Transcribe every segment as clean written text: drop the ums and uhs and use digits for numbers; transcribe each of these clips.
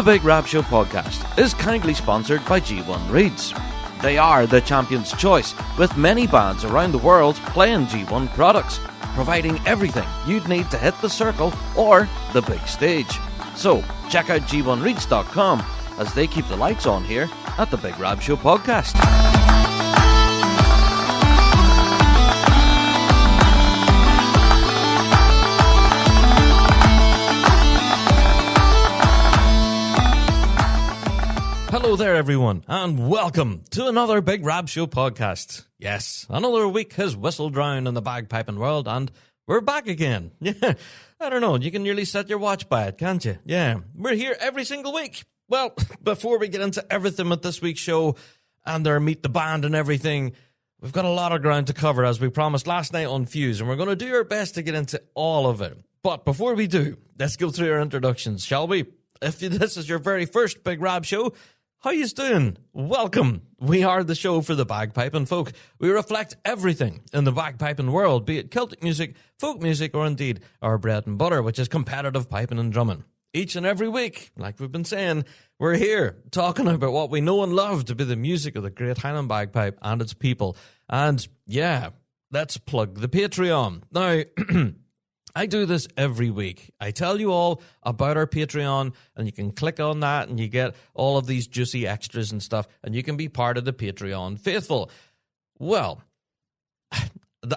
Big Rab Show Podcast is kindly sponsored by G1 Reeds. They are the champion's choice, with many bands around the world playing G1 products, providing everything you'd need to hit the circle or the big stage. So, check out g1reeds.com as they keep the lights on here at the Big Rab Show Podcast. Hello there, everyone, and welcome to another Big Rab Show podcast. Yes, another week has whistled round in the bagpiping world, and we're back again. Yeah, I don't know, you can nearly set your watch by it, can't you? Yeah, we're here every single week. Well, before we get into everything with this week's show and our Meet the Band and everything, we've got a lot of ground to cover, as we promised last night on Fuse, and we're going to do our best to get into all of it. But before we do, let's go through our introductions, shall we? If this is your very first Big Rab Show, how yous doing? Welcome. We are the show for the bagpiping folk. We reflect everything in the bagpiping world, be it Celtic music, folk music, or indeed our bread and butter, which is competitive piping and drumming. Each and every week, like we've been saying, we're here talking about what we know and love to be the music of the Great Highland Bagpipe and its people. And yeah, let's plug the Patreon. Now, I do this every week. I tell you all about our Patreon, and you can click on that, and you get all of these juicy extras and stuff, and you can be part of the Patreon faithful. Well,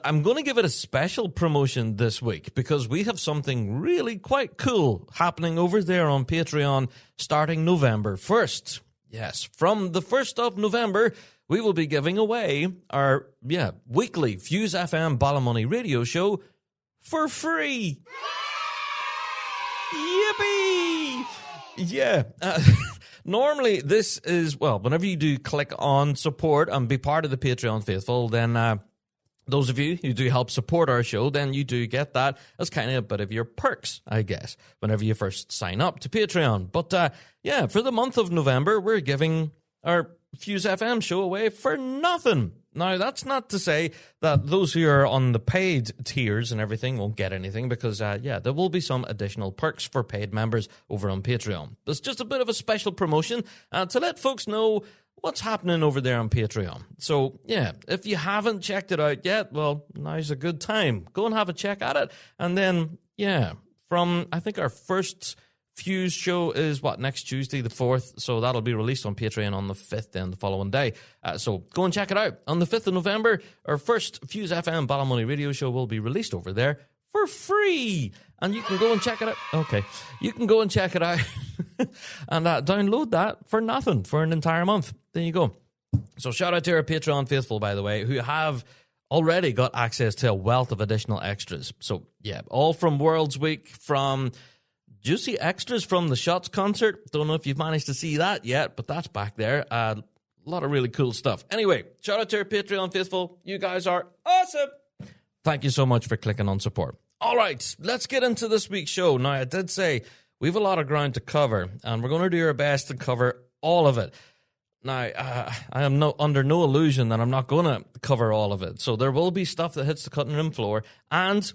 I'm going to give it a special promotion this week, because we have something really quite cool happening over there on Patreon starting November 1st. Yes, from the 1st of November, we will be giving away our weekly Fuse FM Ballymoney radio show for free. Yippee! Yeah. Normally, this is, well, whenever you do click on support and be part of the Patreon faithful, then those of you who do help support our show, then you do get that as kind of a bit of your perks, I guess, whenever you first sign up to Patreon. But for the month of November, we're giving our Fuse FM show away for nothing. Now, that's not to say that those who are on the paid tiers and everything won't get anything, because, there will be some additional perks for paid members over on Patreon. It's just a bit of a special promotion to let folks know what's happening over there on Patreon. So, yeah, if you haven't checked it out yet, well, now's a good time. Go and have a check at it. And then, from, I think, our first Fuse show is, next Tuesday, the 4th, so that'll be released on Patreon on the 5th then, the following day. So go and check it out. On the 5th of November, our first Fuse FM Ballymoney radio show will be released over there for free. And you can go and check it out. Okay. You can go and check it out and download that for nothing for an entire month. There you go. So shout out to our Patreon faithful, by the way, who have already got access to a wealth of additional extras. So, yeah, all from World's Week, from juicy extras from the Shots concert. Don't know if you've managed to see that yet, but that's back there. A lot of really cool stuff. Anyway, shout out to our Patreon faithful. You guys are awesome. Thank you so much for clicking on support. All right, let's get into this week's show. Now, I did say we have a lot of ground to cover, and we're going to do our best to cover all of it. Now, I am under no illusion that I'm not going to cover all of it. So there will be stuff that hits the cutting room floor, and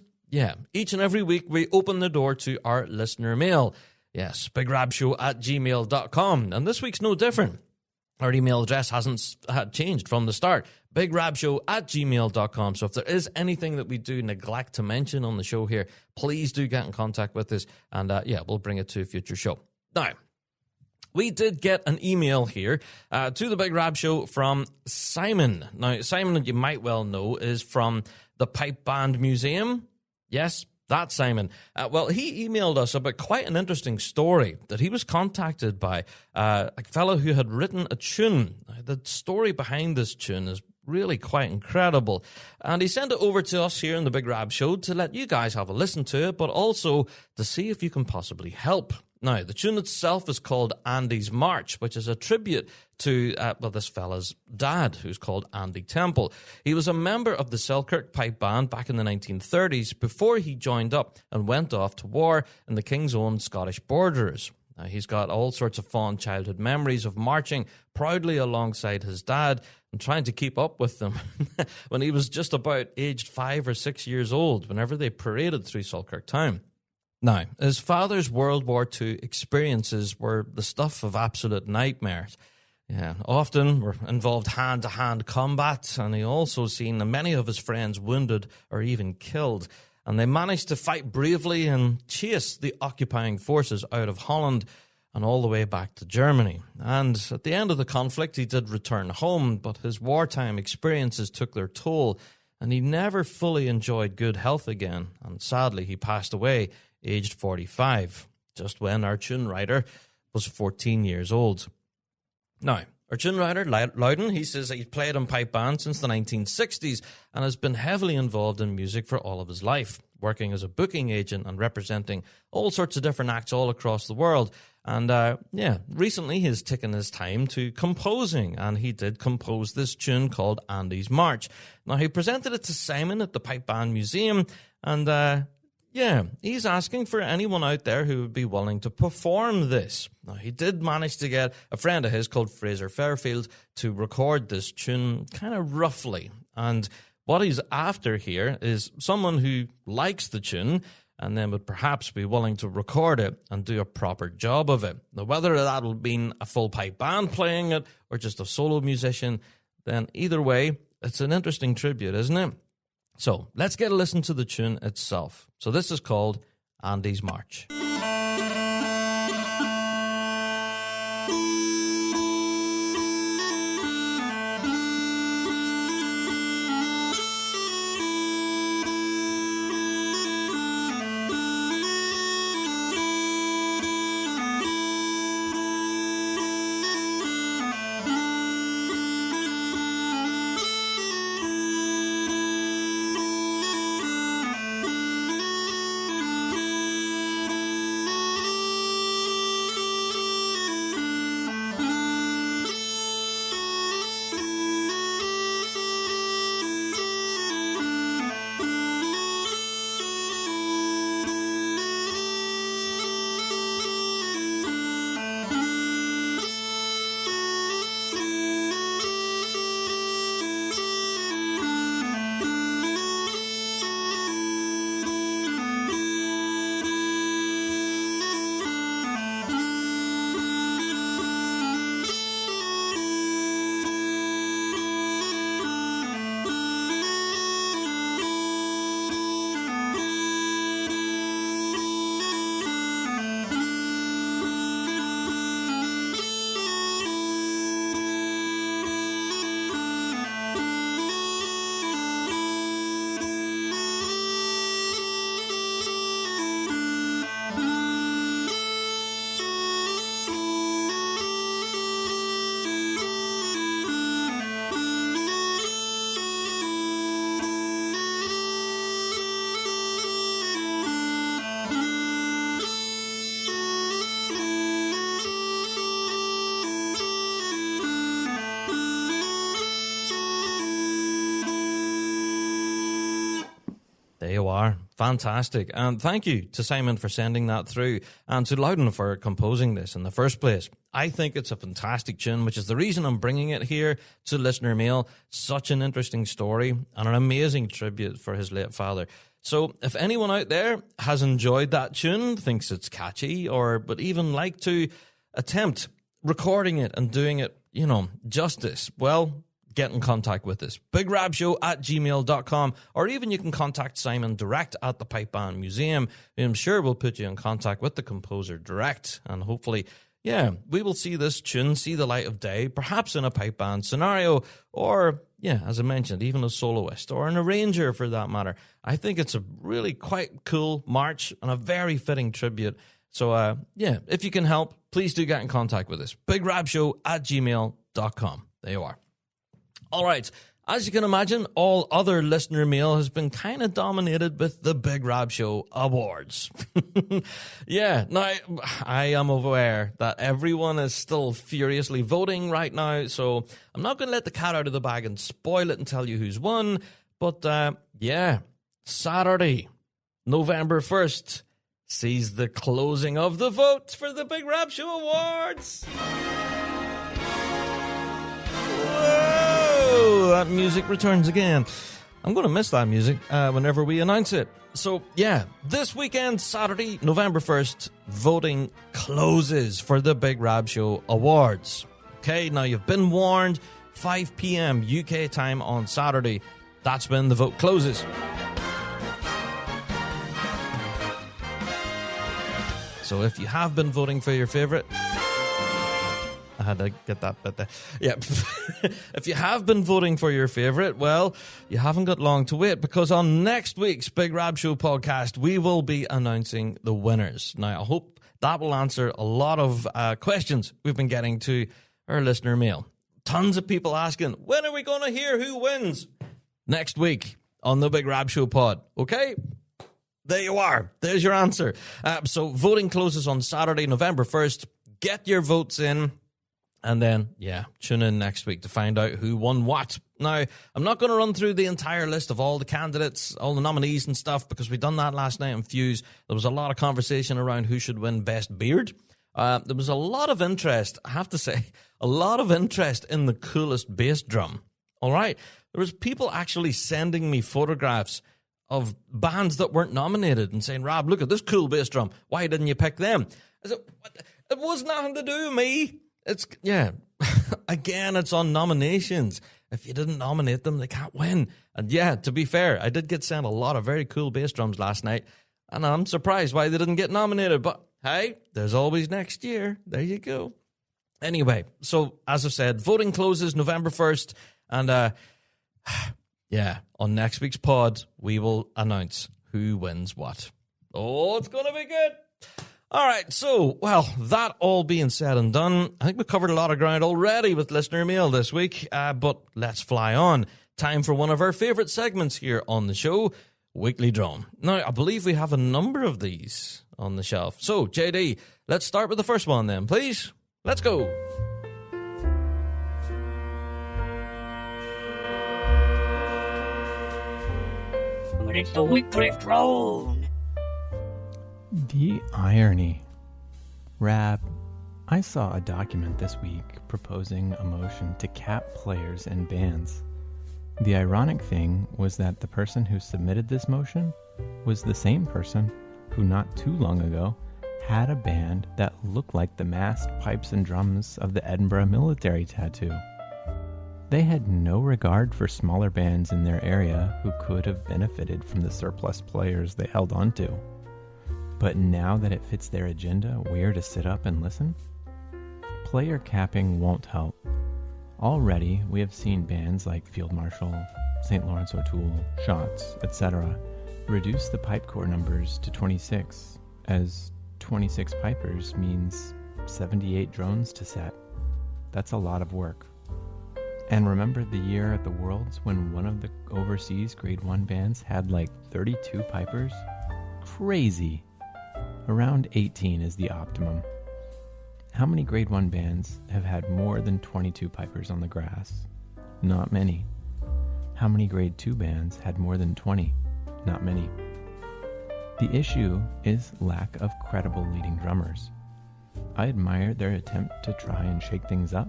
each and every week we open the door to our listener mail. Yes, bigrabshow@gmail.com. And this week's no different. Our email address hasn't changed from the start. bigrabshow@gmail.com. So if there is anything that we do neglect to mention on the show here, please do get in contact with us. And we'll bring it to a future show. Now, we did get an email here to the Big Rab Show from Simon. Now, Simon, you might well know, is from the Pipe Band Museum. Yes, that's Simon. Well, he emailed us about quite an interesting story that he was contacted by a fellow who had written a tune. The story behind this tune is really quite incredible. And he sent it over to us here in the Big Rab Show to let you guys have a listen to it, but also to see if you can possibly help. Now, the tune itself is called Andy's March, which is a tribute to this fella's dad, who's called Andy Temple. He was a member of the Selkirk Pipe Band back in the 1930s before he joined up and went off to war in the King's Own Scottish Borderers. Now, he's got all sorts of fond childhood memories of marching proudly alongside his dad and trying to keep up with them when he was just about aged 5 or 6 years old, whenever they paraded through Selkirk town. Now, his father's World War II experiences were the stuff of absolute nightmares. Yeah, often were involved hand-to-hand combat, and he also seen many of his friends wounded or even killed. And they managed to fight bravely and chase the occupying forces out of Holland and all the way back to Germany. And at the end of the conflict, he did return home, but his wartime experiences took their toll, and he never fully enjoyed good health again. And sadly, he passed away, aged 45, just when our tune writer was 14 years old. Now, our tune writer, Loudon, he says that he's played in pipe band since the 1960s and has been heavily involved in music for all of his life, working as a booking agent and representing all sorts of different acts all across the world. And, recently he's taken his time to composing, and he did compose this tune called Andy's March. Now, he presented it to Simon at the Pipe Band Museum, and, he's asking for anyone out there who would be willing to perform this. Now, he did manage to get a friend of his called Fraser Fairfield to record this tune kind of roughly. And what he's after here is someone who likes the tune and then would perhaps be willing to record it and do a proper job of it. Now, whether that'll mean a full pipe band playing it or just a solo musician, then either way, it's an interesting tribute, isn't it? So let's get a listen to the tune itself. So this is called Andy's March. There you are. Fantastic. And thank you to Simon for sending that through and to Loudon for composing this in the first place. I think it's a fantastic tune, which is the reason I'm bringing it here to listener mail. Such an interesting story and an amazing tribute for his late father. So if anyone out there has enjoyed that tune, thinks it's catchy, but even like to attempt recording it and doing it, justice, well, get in contact with us. bigrabshow@gmail.com, or even you can contact Simon direct at the Pipe Band Museum. I'm sure we'll put you in contact with the composer direct, and hopefully, we will see this tune see the light of day, perhaps in a pipe band scenario, or, as I mentioned, even a soloist, or an arranger for that matter. I think it's a really quite cool march and a very fitting tribute. So, if you can help, please do get in contact with us. bigrabshow@gmail.com. There you are. All right, as you can imagine, all other listener mail has been kind of dominated with the Big Rab Show Awards. Now, I am aware that everyone is still furiously voting right now, so I'm not going to let the cat out of the bag and spoil it and tell you who's won. But, Saturday, November 1st, sees the closing of the vote for the Big Rab Show Awards. Whoa, that music returns again. I'm going to miss that music whenever we announce it. So, yeah, this weekend, Saturday, November 1st, voting closes for the Big Rab Show Awards. Okay, now you've been warned, 5 p.m. UK time on Saturday. That's when the vote closes. So if you have been voting for your favourite... I had to get that bit there. Yeah. If you have been voting for your favourite, well, you haven't got long to wait, because on next week's Big Rab Show podcast, we will be announcing the winners. Now, I hope that will answer a lot of questions we've been getting to our listener mail. Tons of people asking, when are we going to hear who wins? Next week on the Big Rab Show pod. Okay? There you are. There's your answer. So voting closes on Saturday, November 1st. Get your votes in. And then, yeah, tune in next week to find out who won what. Now, I'm not going to run through the entire list of all the candidates, all the nominees and stuff, because we done that last night on Fuse. There was a lot of conversation around who should win Best Beard. There was a lot of interest, I have to say, a lot of interest in the coolest bass drum. All right? There was people actually sending me photographs of bands that weren't nominated and saying, Rab, look at this cool bass drum. Why didn't you pick them? I said, what? It was nothing to do with me. It's, yeah, again, it's on nominations. If you didn't nominate them, they can't win. And yeah, to be fair, I did get sent a lot of very cool bass drums last night, and I'm surprised why they didn't get nominated. But hey, there's always next year. There you go. Anyway, so as I said, voting closes November 1st, and yeah, on next week's pod, we will announce who wins what. Oh, it's going to be good. All right, so, well, that all being said and done, I think we've covered a lot of ground already with listener mail this week, but let's fly on. Time for one of our favourite segments here on the show, Weekly Drone. Now, I believe we have a number of these on the shelf. So, JD, let's start with the first one then, please. Let's go. It's the Weekly Drone. The irony. Rab, I saw a document this week proposing a motion to cap players and bands. The ironic thing was that the person who submitted this motion was the same person who not too long ago had a band that looked like the massed pipes and drums of the Edinburgh military tattoo. They had no regard for smaller bands in their area who could have benefited from the surplus players they held onto. But now that it fits their agenda, we're to sit up and listen? Player capping won't help. Already, we have seen bands like Field Marshal, St. Lawrence O'Toole, Shots, etc. reduce the pipe corps numbers to 26, as 26 pipers means 78 drones to set. That's a lot of work. And remember the year at the Worlds when one of the overseas Grade 1 bands had like 32 pipers? Crazy. Around 18 is the optimum. How many Grade 1 bands have had more than 22 pipers on the grass? Not many. How many Grade 2 bands had more than 20? Not many. The issue is lack of credible leading drummers. I admire their attempt to try and shake things up,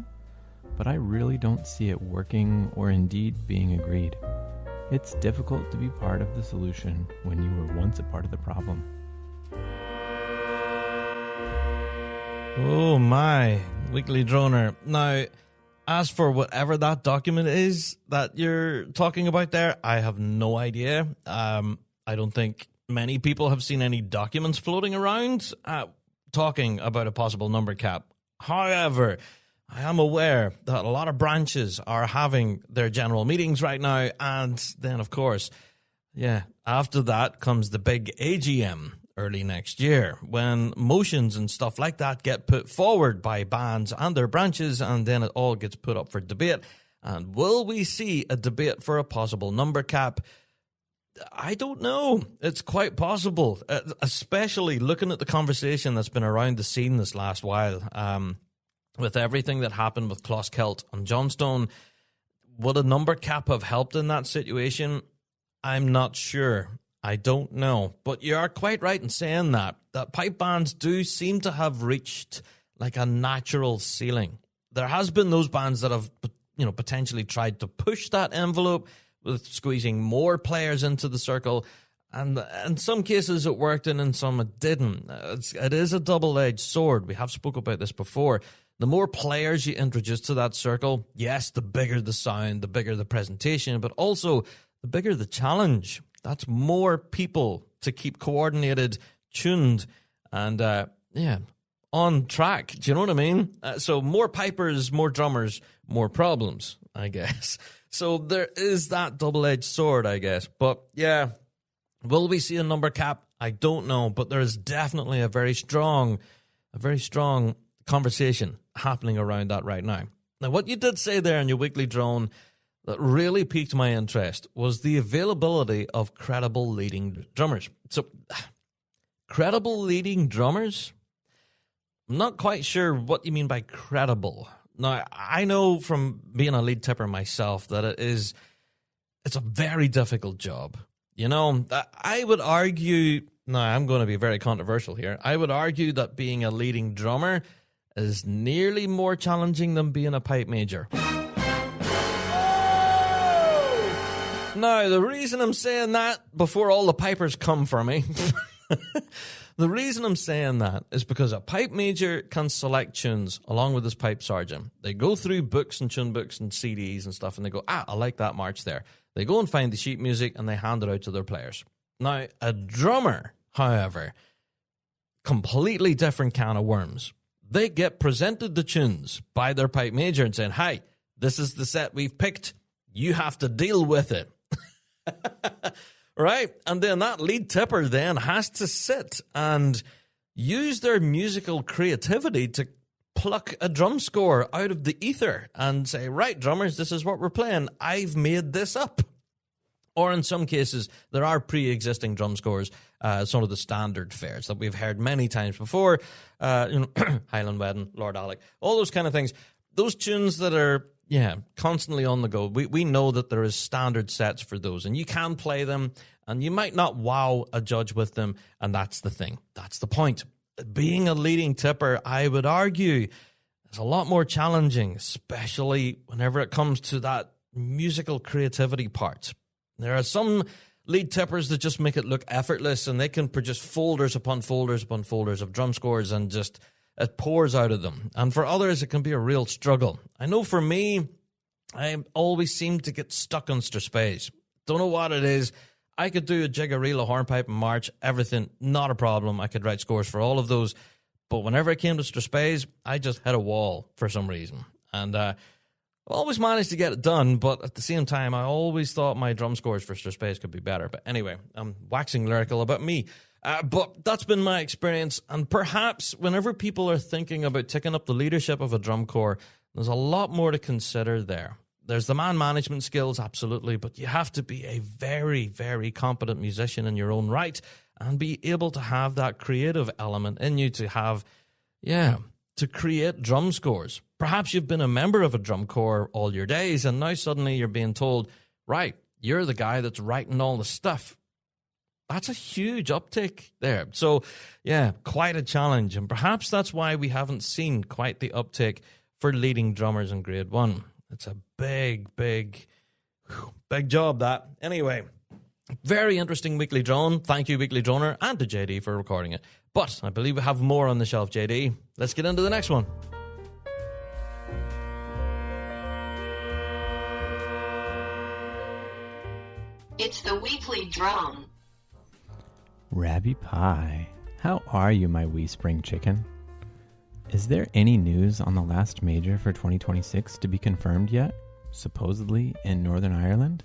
but I really don't see it working or indeed being agreed. It's difficult to be part of the solution when you were once a part of the problem. Oh my, Weekly Droner. Now, as for whatever that document is that you're talking about there, I have no idea. I don't think many people have seen any documents floating around talking about a possible number cap. However, I am aware that a lot of branches are having their general meetings right now, and then, of course, yeah, after that comes the big AGM early next year, when motions and stuff like that get put forward by bands and their branches, and then it all gets put up for debate. And will we see a debate for a possible number cap? I don't know. It's quite possible, especially looking at the conversation that's been around the scene this last while, with everything that happened with Closkelt and Johnstone. Would a number cap have helped in that situation? I'm not sure. I don't know. But you are quite right in saying that pipe bands do seem to have reached like a natural ceiling. There has been those bands that have, potentially tried to push that envelope, with squeezing more players into the circle. And in some cases it worked and in some it didn't. It is a double-edged sword. We have spoke about this before. The more players you introduce to that circle, yes, the bigger the sound, the bigger the presentation, but also the bigger the challenge. That's more people to keep coordinated, tuned, and on track. Do you know what I mean? So more pipers, more drummers, more problems, I guess. So there is that double-edged sword, I guess. But yeah, will we see a number cap? I don't know, but there is definitely a very strong conversation happening around that right now. Now, what you did say there in your weekly drone that really piqued my interest was the availability of credible leading drummers. So, credible leading drummers? I'm not quite sure what you mean by credible. Now, I know from being a lead tipper myself that it's a very difficult job. You know, I would argue, now I'm going to be very controversial here, I would argue that being a leading drummer is nearly more challenging than being a pipe major. Now, the reason I'm saying that, before all the pipers come for me, the reason I'm saying that is because a pipe major can select tunes along with his pipe sergeant. They go through books and tune books and CDs and stuff, and they go, I like that march there. They go and find the sheet music and they hand it out to their players. Now, a drummer, however, completely different can of worms. They get presented the tunes by their pipe major and saying, "Hi, this is the set we've picked. You have to deal with it." Right? And then that lead tipper then has to sit and use their musical creativity to pluck a drum score out of the ether and say, "Right, drummers, this is what we're playing. I've made this up." Or in some cases, there are pre-existing drum scores, some of the standard fares that we've heard many times before, Highland Wedding, Lord Alec, all those kind of things. Those tunes that are, constantly on the go. We know that there is standard sets for those, and you can play them, and you might not wow a judge with them, and that's the thing. That's the point. Being a leading tipper, I would argue, is a lot more challenging, especially whenever it comes to that musical creativity part. There are some lead tippers that just make it look effortless, and they can produce folders upon folders upon folders of drum scores, and just it pours out of them. And for others, it can be a real struggle. I know for me, I always seem to get stuck on Strathspey. Don't know what it is. I could do a jig, a reel, a hornpipe, and march, everything, not a problem. I could write scores for all of those. But whenever it came to Strathspey, I just hit a wall for some reason. And I always managed to get it done, but at the same time, I always thought my drum scores for Strathspey could be better. But anyway, I'm waxing lyrical about me. But that's been my experience, and perhaps whenever people are thinking about taking up the leadership of a drum corps, there's a lot more to consider there. There's the man management skills, absolutely, but you have to be a very, very competent musician in your own right and be able to have that creative element in you to have, to create drum scores. Perhaps you've been a member of a drum corps all your days, and now suddenly you're being told, right, you're the guy that's writing all the stuff. That's a huge uptick there. So, quite a challenge. And perhaps that's why we haven't seen quite the uptick for leading drummers in Grade 1. It's a big job, that. Anyway, very interesting weekly drone. Thank you, weekly droner, and to JD for recording it. But I believe we have more on the shelf, JD. Let's get into the next one. It's the weekly drone. Rabby Pie, how are you, my wee spring chicken? Is there any news on the last major for 2026 to be confirmed yet? Supposedly in Northern Ireland?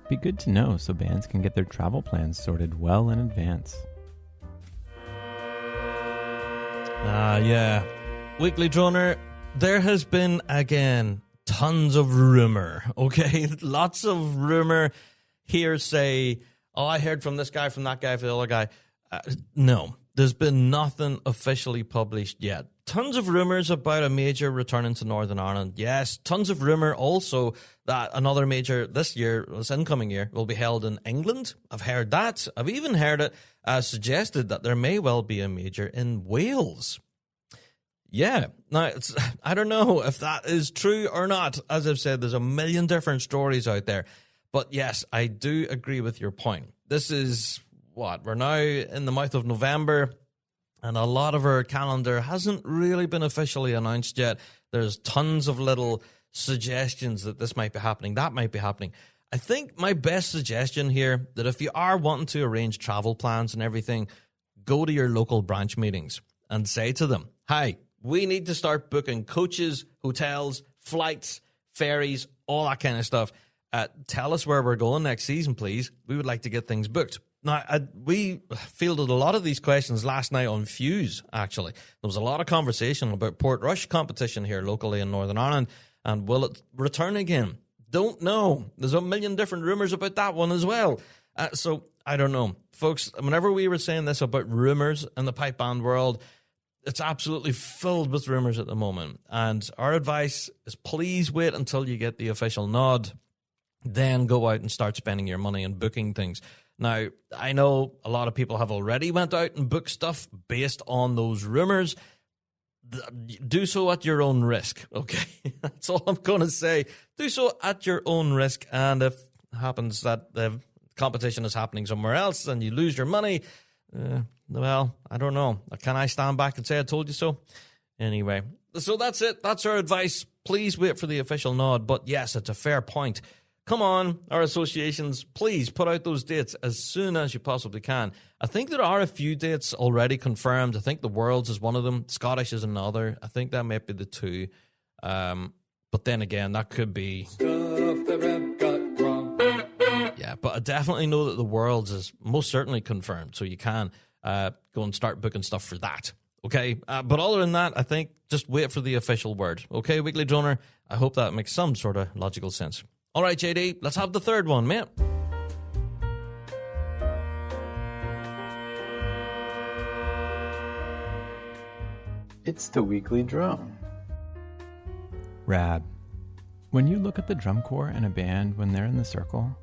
Be good to know so bands can get their travel plans sorted well in advance. Weekly Droner, there has been, again, tons of rumour, okay? Lots of rumour, hearsay. Oh, I heard from this guy, from that guy, from the other guy. No, there's been nothing officially published yet. Tons of rumours about a major returning to Northern Ireland. Yes, tons of rumour also that another major this incoming year, will be held in England. I've heard that. I've even heard it suggested that there may well be a major in Wales. Yeah, now, I don't know if that is true or not. As I've said, there's a million different stories out there. But yes, I do agree with your point. This is what? We're now in the mouth of November, and a lot of our calendar hasn't really been officially announced yet. There's tons of little suggestions that this might be happening, that might be happening. I think my best suggestion here, that if you are wanting to arrange travel plans and everything, go to your local branch meetings and say to them, hi, we need to start booking coaches, hotels, flights, ferries, all that kind of stuff. Tell us where we're going next season, please. We would like to get things booked. Now, we fielded a lot of these questions last night on Fuse, actually. There was a lot of conversation about Portrush competition here locally in Northern Ireland, and will it return again? Don't know. There's a million different rumours about that one as well. So, I don't know. Folks, whenever we were saying this about rumours in the pipe band world, it's absolutely filled with rumours at the moment. And our advice is please wait until you get the official nod. Then go out and start spending your money and booking things. Now, I know a lot of people have already went out and booked stuff based on those rumours. Do so at your own risk, okay? That's all I'm going to say. Do so at your own risk. And if it happens that the competition is happening somewhere else and you lose your money, well, I don't know. Can I stand back and say I told you so? Anyway, so that's it. That's our advice. Please wait for the official nod. But yes, it's a fair point. Come on, our associations, please put out those dates as soon as you possibly can. I think there are a few dates already confirmed. I think the Worlds is one of them. Scottish is another. I think that might be the two. But then again, that could be... Stuff the Rab got wrong. Yeah, but I definitely know that the Worlds is most certainly confirmed. So you can go and start booking stuff for that. Okay, but other than that, I think just wait for the official word. Okay, Weekly Droner, I hope that makes some sort of logical sense. All right, JD, let's have the third one, mate. It's the weekly drone. Rab, when you look at the drum corps in a band when they're in the circle,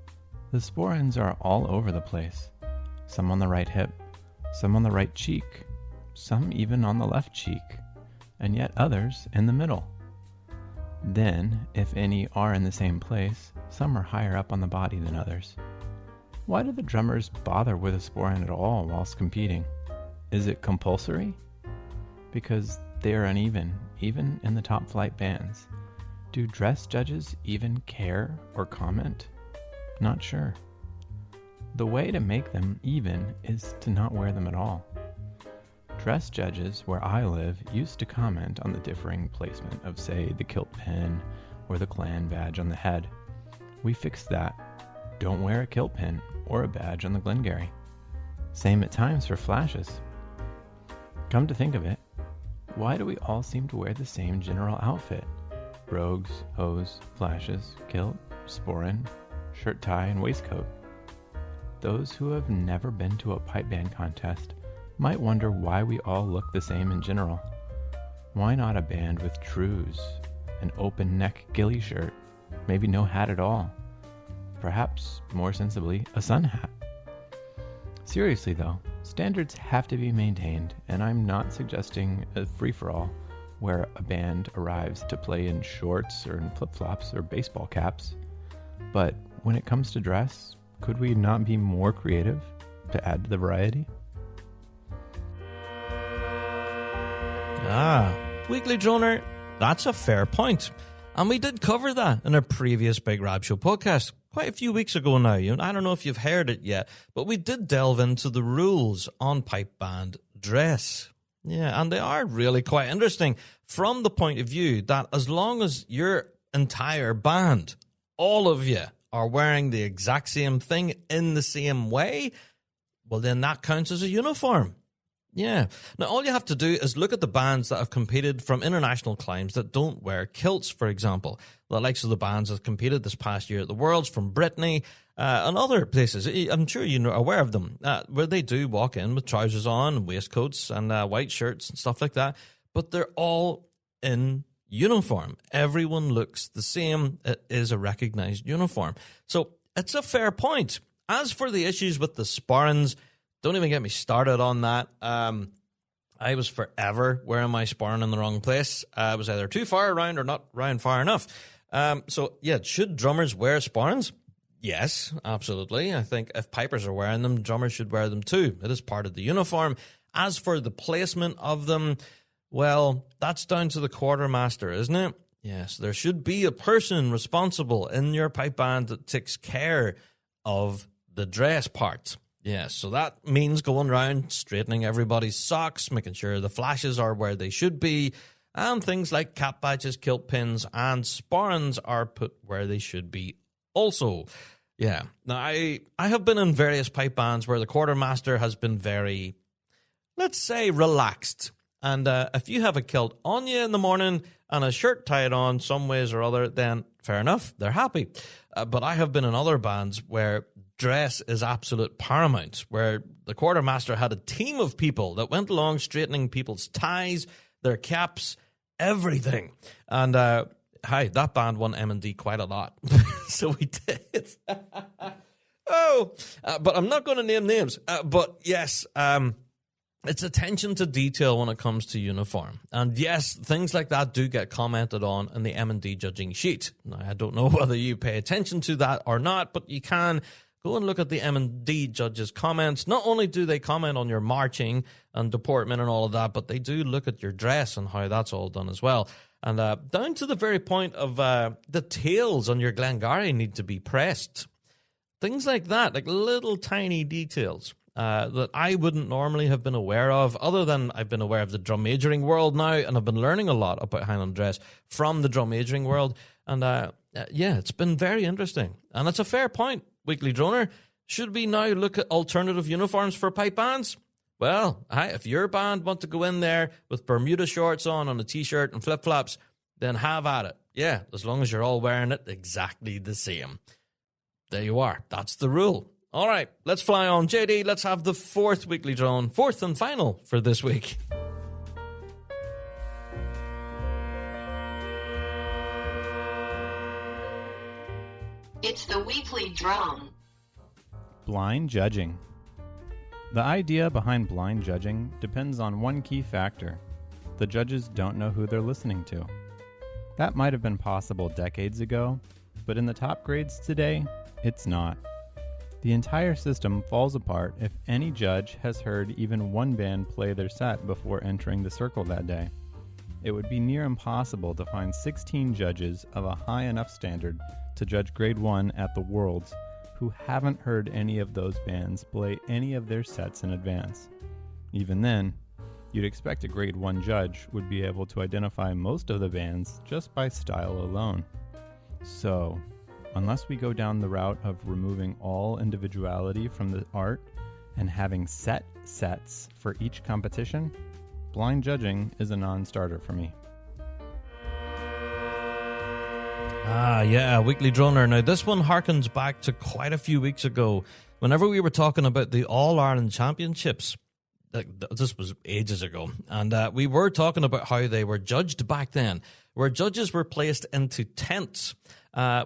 the sporins are all over the place. Some on the right hip, some on the right cheek, some even on the left cheek, and yet others in the middle. Then, if any are in the same place, some are higher up on the body than others. Why do the drummers bother with a sporin at all whilst competing? Is it compulsory? Because they are uneven, even in the top flight bands. Do dress judges even care or comment? Not sure. The way to make them even is to not wear them at all. Dress judges where I live used to comment on the differing placement of, say, the kilt pin or the clan badge on the head. We fixed that. Don't wear a kilt pin or a badge on the Glengarry. Same at times for flashes. Come to think of it, why do we all seem to wear the same general outfit? Brogues, hose, flashes, kilt, sporin, shirt tie, and waistcoat. Those who have never been to a pipe band contest might wonder why we all look the same in general. Why not a band with trews, an open neck ghillie shirt, maybe no hat at all? Perhaps, more sensibly, a sun hat. Seriously though, standards have to be maintained, and I'm not suggesting a free-for-all where a band arrives to play in shorts or in flip-flops or baseball caps. But when it comes to dress, could we not be more creative to add to the variety? Weekly Droner, that's a fair point. And we did cover that in a previous Big Rab Show podcast quite a few weeks ago now. I don't know if you've heard it yet, but we did delve into the rules on pipe band dress. Yeah, and they are really quite interesting from the point of view that as long as your entire band, all of you, are wearing the exact same thing in the same way, well, then that counts as a uniform. Yeah. Now, all you have to do is look at the bands that have competed from international climbs that don't wear kilts, for example. The likes of the bands that competed this past year at the Worlds from Brittany and other places. I'm sure you're aware of them, where they do walk in with trousers on, and waistcoats and white shirts and stuff like that. But they're all in uniform. Everyone looks the same. It is a recognized uniform. So it's a fair point. As for the issues with the sporrans, don't even get me started on that. I was forever wearing my sporran in the wrong place. I was either too far around or not round far enough. So, yeah, should drummers wear sporrans? Yes, absolutely. I think if pipers are wearing them, drummers should wear them too. It is part of the uniform. As for the placement of them, well, that's down to the quartermaster, isn't it? Yes, there should be a person responsible in your pipe band that takes care of the dress part. Yes, so that means going around, straightening everybody's socks, making sure the flashes are where they should be, and things like cap badges, kilt pins, and sporrans are put where they should be also. Yeah, now I have been in various pipe bands where the quartermaster has been very, let's say, relaxed. And if you have a kilt on you in the morning and a shirt tied on some ways or other, then fair enough, they're happy. But I have been in other bands where dress is absolute paramount, where the quartermaster had a team of people that went along straightening people's ties, their caps, everything. And hi, that band won M&D quite a lot. So we did. But I'm not going to name names. But yes, it's attention to detail when it comes to uniform. And yes, things like that do get commented on in the M&D judging sheet. Now, I don't know whether you pay attention to that or not, but you can go and look at the M&D judges' comments. Not only do they comment on your marching and deportment and all of that, but they do look at your dress and how that's all done as well. And down to the very point of the tails on your Glengarry need to be pressed. Things like that, like little tiny details that I wouldn't normally have been aware of, other than I've been aware of the drum majoring world now, and I've been learning a lot about Highland dress from the drum majoring world. And yeah, it's been very interesting. And it's a fair point, Weekly Droner. Should we now look at alternative uniforms for pipe bands? Well, if your band want to go in there with Bermuda shorts on a t-shirt and flip-flops, then have at it. Yeah, as long as you're all wearing it exactly the same. There you are. That's the rule. All right, let's fly on. JD, let's have the fourth weekly drone, fourth and final for this week. It's the weekly drone. Blind judging. The idea behind blind judging depends on one key factor. The judges don't know who they're listening to. That might have been possible decades ago, but in the top grades today, it's not. The entire system falls apart if any judge has heard even one band play their set before entering the circle that day. It would be near impossible to find 16 judges of a high enough standard to judge grade 1 at the Worlds who haven't heard any of those bands play any of their sets in advance. Even then, you'd expect a grade 1 judge would be able to identify most of the bands just by style alone. So, unless we go down the route of removing all individuality from the art and having set sets for each competition, blind judging is a non-starter for me. Yeah, Weekly Droner. Now, this one harkens back to quite a few weeks ago. Whenever we were talking about the All-Ireland Championships, this was ages ago, and we were talking about how they were judged back then, where judges were placed into tents,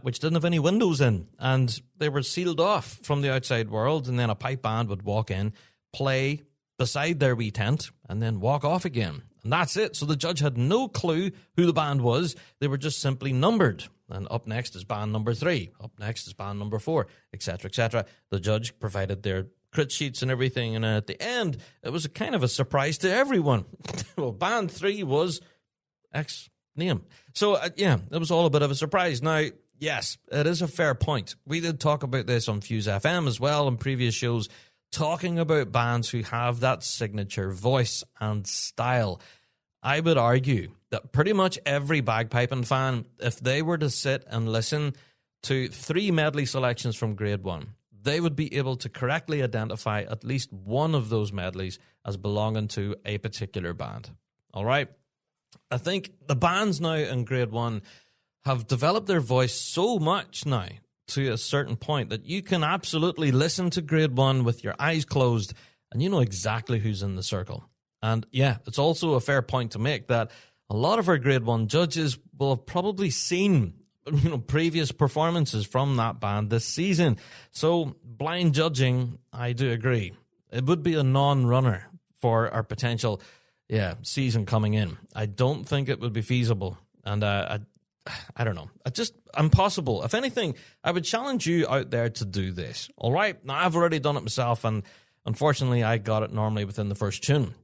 which didn't have any windows in, and they were sealed off from the outside world, and then a pipe band would walk in, play beside their wee tent, and then walk off again. And that's it. So the judge had no clue who the band was. They were just simply numbered. And up next is band number 3. Up next is band number 4, etc., etc. The judge provided their crit sheets and everything. And at the end, it was a kind of a surprise to everyone. Well, band 3 was X name. So, yeah, it was all a bit of a surprise. Now, yes, it is a fair point. We did talk about this on Fuse FM as well in previous shows, talking about bands who have that signature voice and style. I would argue that pretty much every bagpiping fan, if they were to sit and listen to 3 medley selections from grade 1, they would be able to correctly identify at least one of those medleys as belonging to a particular band. All right? I think the bands now in grade 1 have developed their voice so much now to a certain point that you can absolutely listen to grade 1 with your eyes closed and you know exactly who's in the circle. And yeah, it's also a fair point to make that a lot of our grade 1 judges will have probably seen previous performances from that band this season. So blind judging, I do agree. It would be a non-runner for our potential season coming in. I don't think it would be feasible. And I don't know. Just impossible. If anything, I would challenge you out there to do this. All right? Now, I've already done it myself, and unfortunately, I got it normally within the first tune.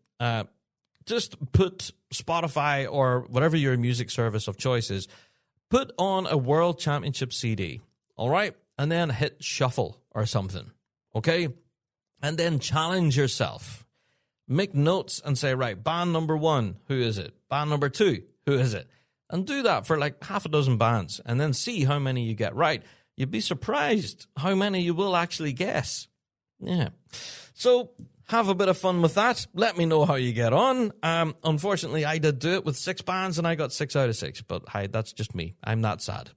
Just put Spotify or whatever your music service of choice is, put on a World Championship CD, all right? And then hit shuffle or something, okay? And then challenge yourself. Make notes and say, right, band number 1, who is it? Band number 2, who is it? And do that for like half a dozen bands and then see how many you get right. You'd be surprised how many you will actually guess. Yeah. So have a bit of fun with that. Let me know how you get on. Unfortunately, I did do it with 6 bands and I got 6 out of 6. But hi, that's just me. I'm not sad.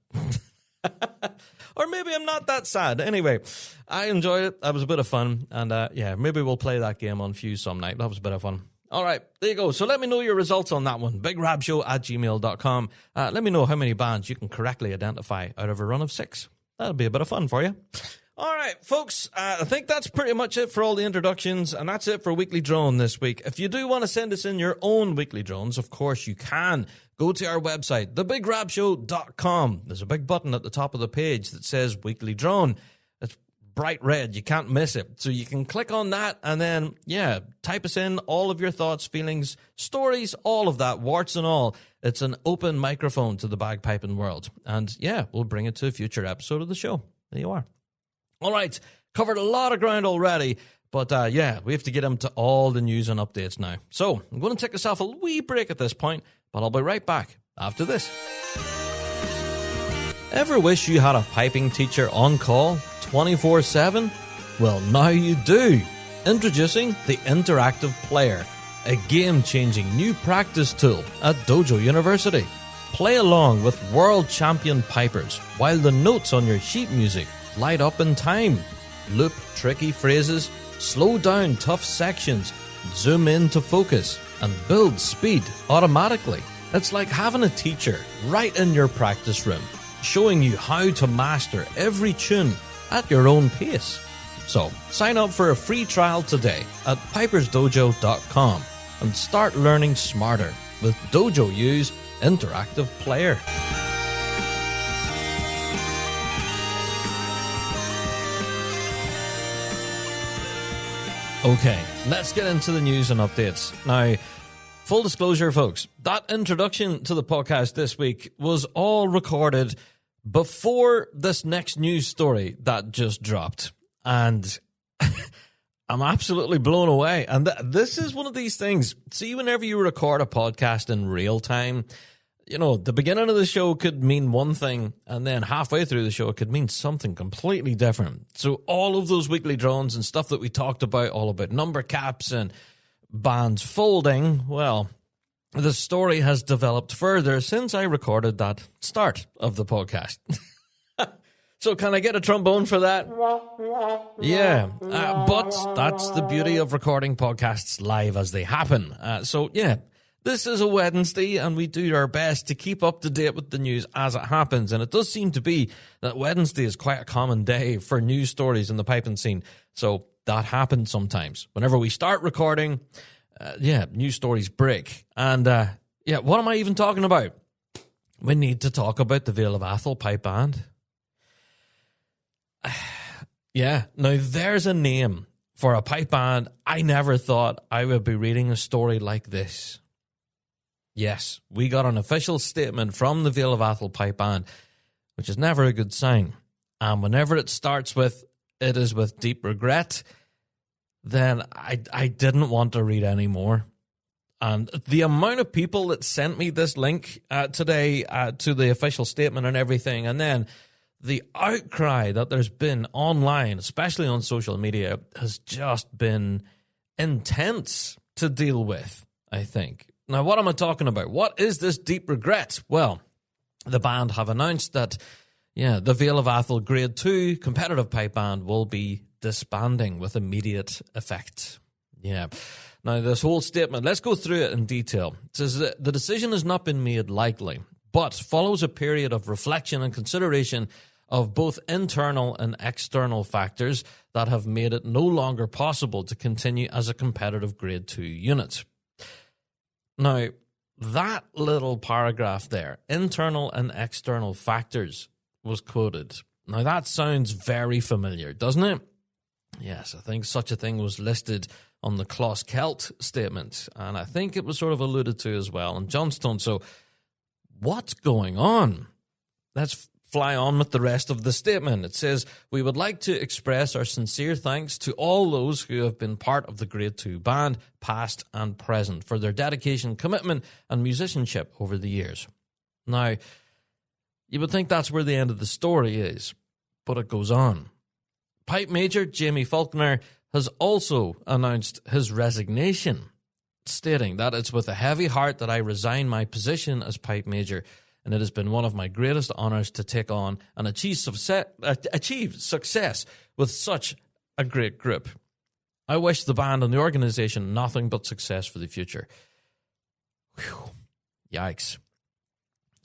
Or maybe I'm not that sad. Anyway, I enjoyed it. That was a bit of fun. And yeah, maybe we'll play that game on Fuse some night. That was a bit of fun. All right, there you go. So let me know your results on that one. bigrabshow@gmail.com. Let me know how many bands you can correctly identify out of a run of 6. That'll be a bit of fun for you. All right, folks, I think that's pretty much it for all the introductions, and that's it for Weekly Drone this week. If you do want to send us in your own Weekly Drones, of course you can. Go to our website, thebigrabshow.com. There's a big button at the top of the page that says Weekly Drone. It's bright red. You can't miss it. So you can click on that and then, yeah, type us in all of your thoughts, feelings, stories, all of that, warts and all. It's an open microphone to the bagpiping world. And yeah, we'll bring it to a future episode of the show. There you are. All right, covered a lot of ground already, but yeah, we have to get into all the news and updates now. So I'm going to take myself a wee break at this point, but I'll be right back after this. Ever wish you had a piping teacher on call 24/7? Well, now you do. Introducing the Interactive Player, a game-changing new practice tool at Dojo University. Play along with world champion pipers while the notes on your sheet music light up in time. Loop tricky phrases, slow down tough sections, zoom in to focus, and build speed automatically. It's like having a teacher right in your practice room, showing you how to master every tune at your own pace. So, sign up for a free trial today at pipersdojo.com and start learning smarter with Dojo U's Interactive Player. Okay, let's get into the news and updates. Now, full disclosure, folks, that introduction to the podcast this week was all recorded before this next news story that just dropped. And I'm absolutely blown away. And this is one of these things. See, whenever you record a podcast in real time, you know, the beginning of the show could mean one thing, and then halfway through the show, it could mean something completely different. So all of those weekly drones and stuff that we talked about, all about number caps and bands folding, well, the story has developed further since I recorded that start of the podcast. So can I get a trombone for that? Yeah, but that's the beauty of recording podcasts live as they happen. So yeah, this is a Wednesday, and we do our best to keep up to date with the news as it happens. And it does seem to be that Wednesday is quite a common day for news stories in the piping scene. So that happens sometimes. Whenever we start recording, news stories break. And what am I even talking about? We need to talk about the Vale of Atholl Pipe Band. Yeah, now there's a name for a pipe band. I never thought I would be reading a story like this. Yes, we got an official statement from the Vale of Atholl Pipe Band, which is never a good sign. And whenever it starts with, "It is with deep regret," then I didn't want to read any more. And the amount of people that sent me this link today to the official statement and everything, and then the outcry that there's been online, especially on social media, has just been intense to deal with, I think. Now, what am I talking about? What is this deep regret? Well, the band have announced that, the Vale of Atholl Grade 2 competitive pipe band will be disbanding with immediate effect. Yeah. Now, this whole statement, let's go through it in detail. It says that the decision has not been made lightly, but follows a period of reflection and consideration of both internal and external factors that have made it no longer possible to continue as a competitive Grade 2 unit. Now, that little paragraph there, internal and external factors, was quoted. Now, that sounds very familiar, doesn't it? Yes, I think such a thing was listed on the Clos Celt statement, and I think it was sort of alluded to as well in Johnstone. So, what's going on? Let's fly on with the rest of the statement. It says, we would like to express our sincere thanks to all those who have been part of the Grade 2 band, past and present, for their dedication, commitment, and musicianship over the years. Now, you would think that's where the end of the story is, but it goes on. Pipe Major Jamie Faulkner has also announced his resignation, stating that it's with a heavy heart that I resign my position as Pipe Major, and it has been one of my greatest honours to take on and achieve success with such a great group. I wish the band and the organisation nothing but success for the future. Whew. Yikes.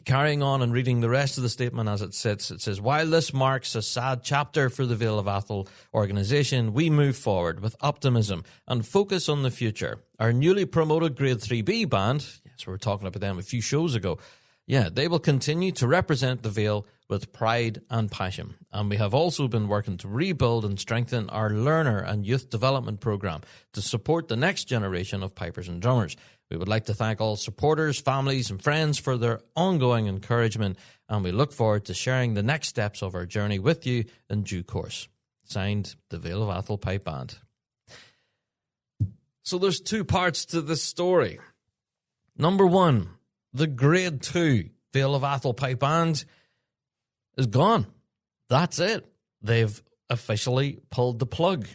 Carrying on and reading the rest of the statement as it sits, it says, while this marks a sad chapter for the Vale of Atholl organisation, we move forward with optimism and focus on the future. Our newly promoted Grade 3B band, yes, we were talking about them a few shows ago, they will continue to represent the Vale with pride and passion. And we have also been working to rebuild and strengthen our learner and youth development program to support the next generation of pipers and drummers. We would like to thank all supporters, families, and friends for their ongoing encouragement, and we look forward to sharing the next steps of our journey with you in due course. Signed, the Vale of Atholl Pipe Band. So there's two parts to this story. Number one, the Grade 2 Vale of Atholl Pipe Band is gone. That's it. They've officially pulled the plug.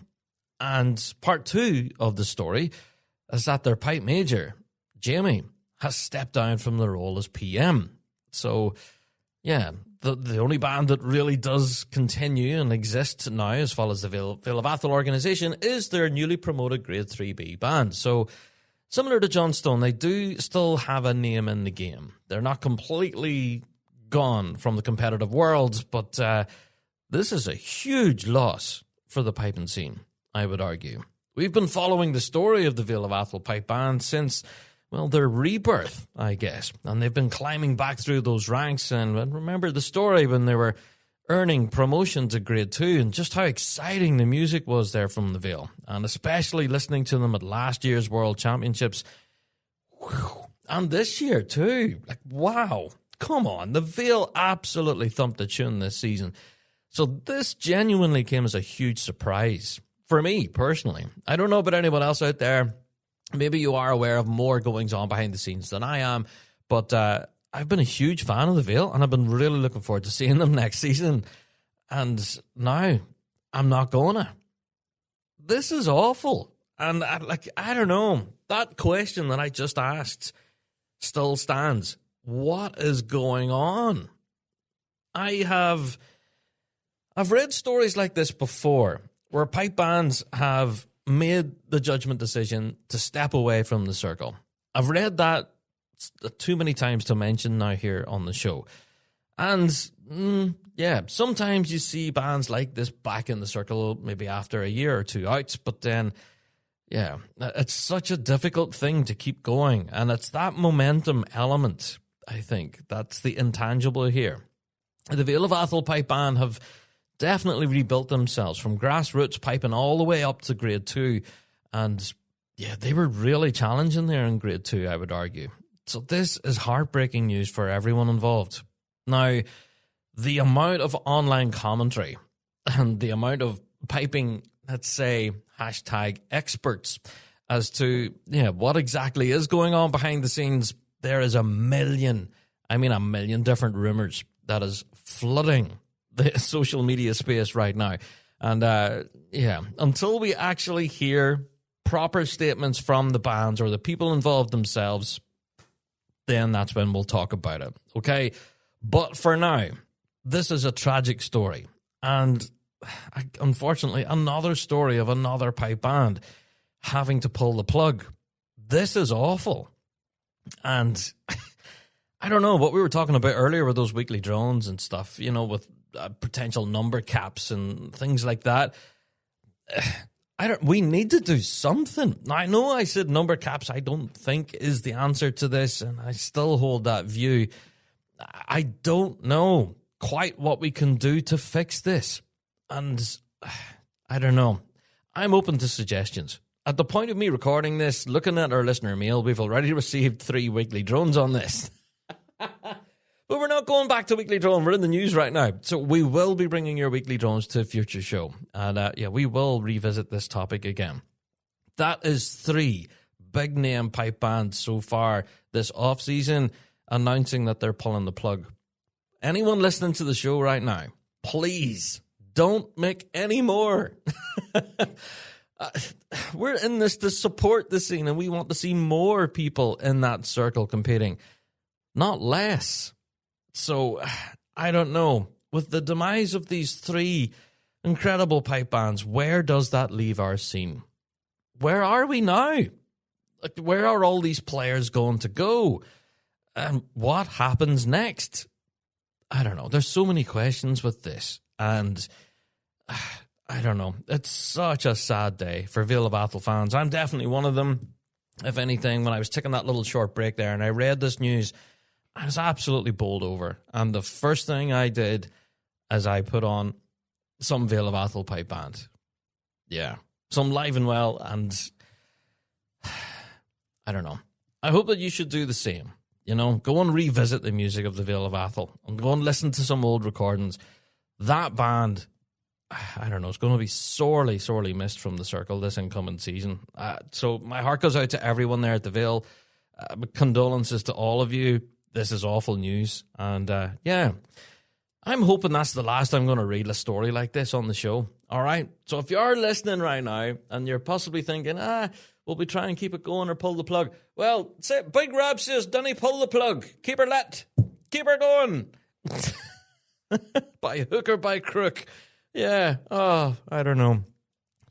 And part two of the story is that their Pipe Major, Jamie, has stepped down from the role as PM. So, the only band that really does continue and exist now as far as the Vale of Atholl organisation is their newly promoted Grade 3B band. So, similar to Johnstone, they do still have a name in the game. They're not completely gone from the competitive world, but this is a huge loss for the piping scene, I would argue. We've been following the story of the Vale of Atholl Pipe Band since, their rebirth, I guess. And they've been climbing back through those ranks. And remember the story when they were earning promotion to Grade 2 and just how exciting the music was there from the Vale. And especially listening to them at last year's World Championships. Whew. And this year too. Wow. Come on. The Vale absolutely thumped a tune this season. So this genuinely came as a huge surprise. For me, personally. I don't know about anyone else out there. Maybe you are aware of more goings on behind the scenes than I am. But I've been a huge fan of the Vale, and I've been really looking forward to seeing them next season. And now, I'm not gonna. This is awful. And I don't know. That question that I just asked still stands. What is going on? I've read stories like this before, where pipe bands have made the judgment decision to step away from the circle. I've read that too many times to mention now here on the show. And, sometimes you see bands like this back in the circle maybe after a year or two out, but then, it's such a difficult thing to keep going. And it's that momentum element, I think, that's the intangible here. The Vale of Atholl Pipe Band have definitely rebuilt themselves from grassroots piping all the way up to Grade 2. And they were really challenging there in Grade 2, I would argue. So this is heartbreaking news for everyone involved. Now, the amount of online commentary and the amount of piping, let's say, #experts as to what exactly is going on behind the scenes, there is a million different rumors that is flooding the social media space right now. And until we actually hear proper statements from the bands or the people involved themselves, then that's when we'll talk about it. Okay? But for now, this is a tragic story. And unfortunately, another story of another pipe band having to pull the plug. This is awful. And I don't know, what we were talking about earlier with those weekly drones and stuff, with potential number caps and things like that. we need to do something. Now, I know I said number caps I don't think is the answer to this, and I still hold that view. I don't know quite what we can do to fix this. And I don't know. I'm open to suggestions. At the point of me recording this, looking at our listener mail, we've already received 3 weekly drones on this. But we're not going back to weekly drone. We're in the news right now. So we will be bringing your weekly drones to a future show. And we will revisit this topic again. That is 3 big name pipe bands so far this off season announcing that they're pulling the plug. Anyone listening to the show right now, please don't make any more. We're in this to support the scene, and we want to see more people in that circle competing, not less. So, I don't know. With the demise of these 3 incredible pipe bands, where does that leave our scene? Where are we now? Like, where are all these players going to go? And what happens next? I don't know. There's so many questions with this. And I don't know. It's such a sad day for Vale of Atholl fans. I'm definitely one of them. If anything, when I was taking that little short break there and I read this news, I was absolutely bowled over. And the first thing I did is I put on some Vale of Atholl pipe band. Yeah. Some Live and Well, and I don't know. I hope that you should do the same. You know, go and revisit the music of the Vale of Atholl and go and listen to some old recordings. That band, I don't know, it's going to be sorely, sorely missed from the circle this incoming season. So my heart goes out to everyone there at the Vale. Condolences to all of you. This is awful news. And I'm hoping that's the last I'm going to read a story like this on the show. All right? So if you're listening right now and you're possibly thinking, will we try and keep it going or pull the plug? Well, Big Rab says, Dunny, pull the plug. Keep her lit. Keep her going. By hook or by crook. Yeah. Oh, I don't know.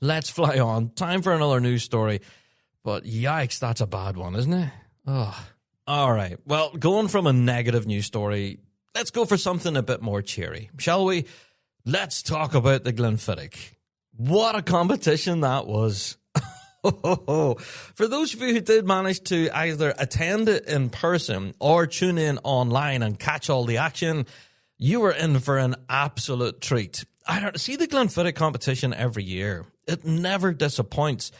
Let's fly on. Time for another news story. But yikes, that's a bad one, isn't it? Oh. All right. Well, going from a negative news story, let's go for something a bit more cheery, shall we? Let's talk about the Glenfiddich. What a competition that was. For those of you who did manage to either attend it in person or tune in online and catch all the action, you were in for an absolute treat. I don't see the Glenfiddich competition every year. It never disappoints.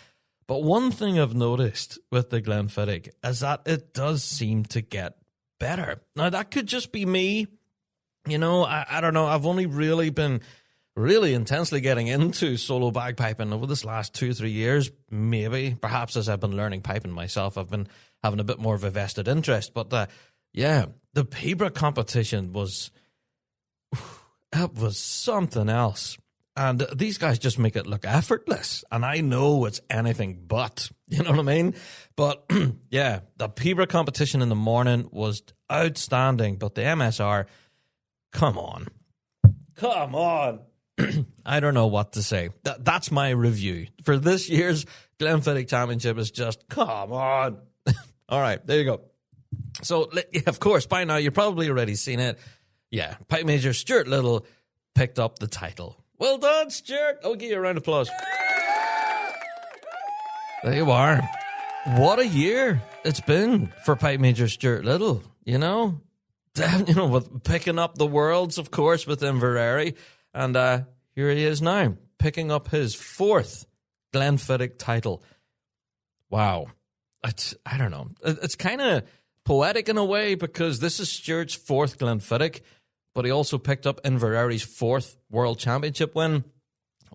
But one thing I've noticed with the Glenfiddich is that it does seem to get better. Now, that could just be me. You know, I don't know. I've only really been really intensely getting into solo bagpiping over this last 2-3 years, maybe. Perhaps as I've been learning piping myself, I've been having a bit more of a vested interest. But, the Pibra competition was something else. And these guys just make it look effortless. And I know it's anything but, you know what I mean? But, the Pibra competition in the morning was outstanding. But the MSR, come on. I don't know what to say. That's my review. For this year's Glenfiddich Championship is just, come on. All right, there you go. So, of course, by now you've probably already seen it. Yeah, Pipe Major Stuart Little picked up the title. Well done, Stuart. I'll give you a round of applause. There you are. What a year it's been for Pipe Major Stuart Little, you know? With picking up the Worlds, of course, with Inverary. And here he is now, picking up his 4th Glenfiddich title. Wow. I don't know. It's kind of poetic in a way because this is Stuart's 4th Glenfiddich, but he also picked up Inverary's 4th World Championship win.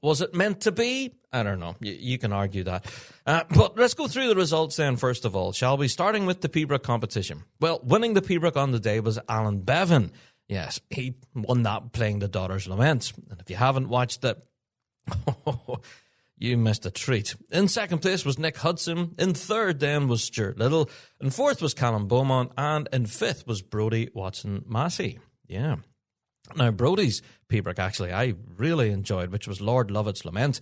Was it meant to be? I don't know. You can argue that. But let's go through the results then, first of all, shall we? Starting with the Pibroch competition. Well, winning the Pibroch on the day was Alan Bevan. Yes, he won that playing the Daughter's Lament. And if you haven't watched it, you missed a treat. In second place was Nick Hudson. In third then was Stuart Little. In fourth was Callum Beaumont. And in fifth was Brodie Watson-Massey. Yeah. Now, Brodie's Pibroch, actually, I really enjoyed, which was Lord Lovett's Lament.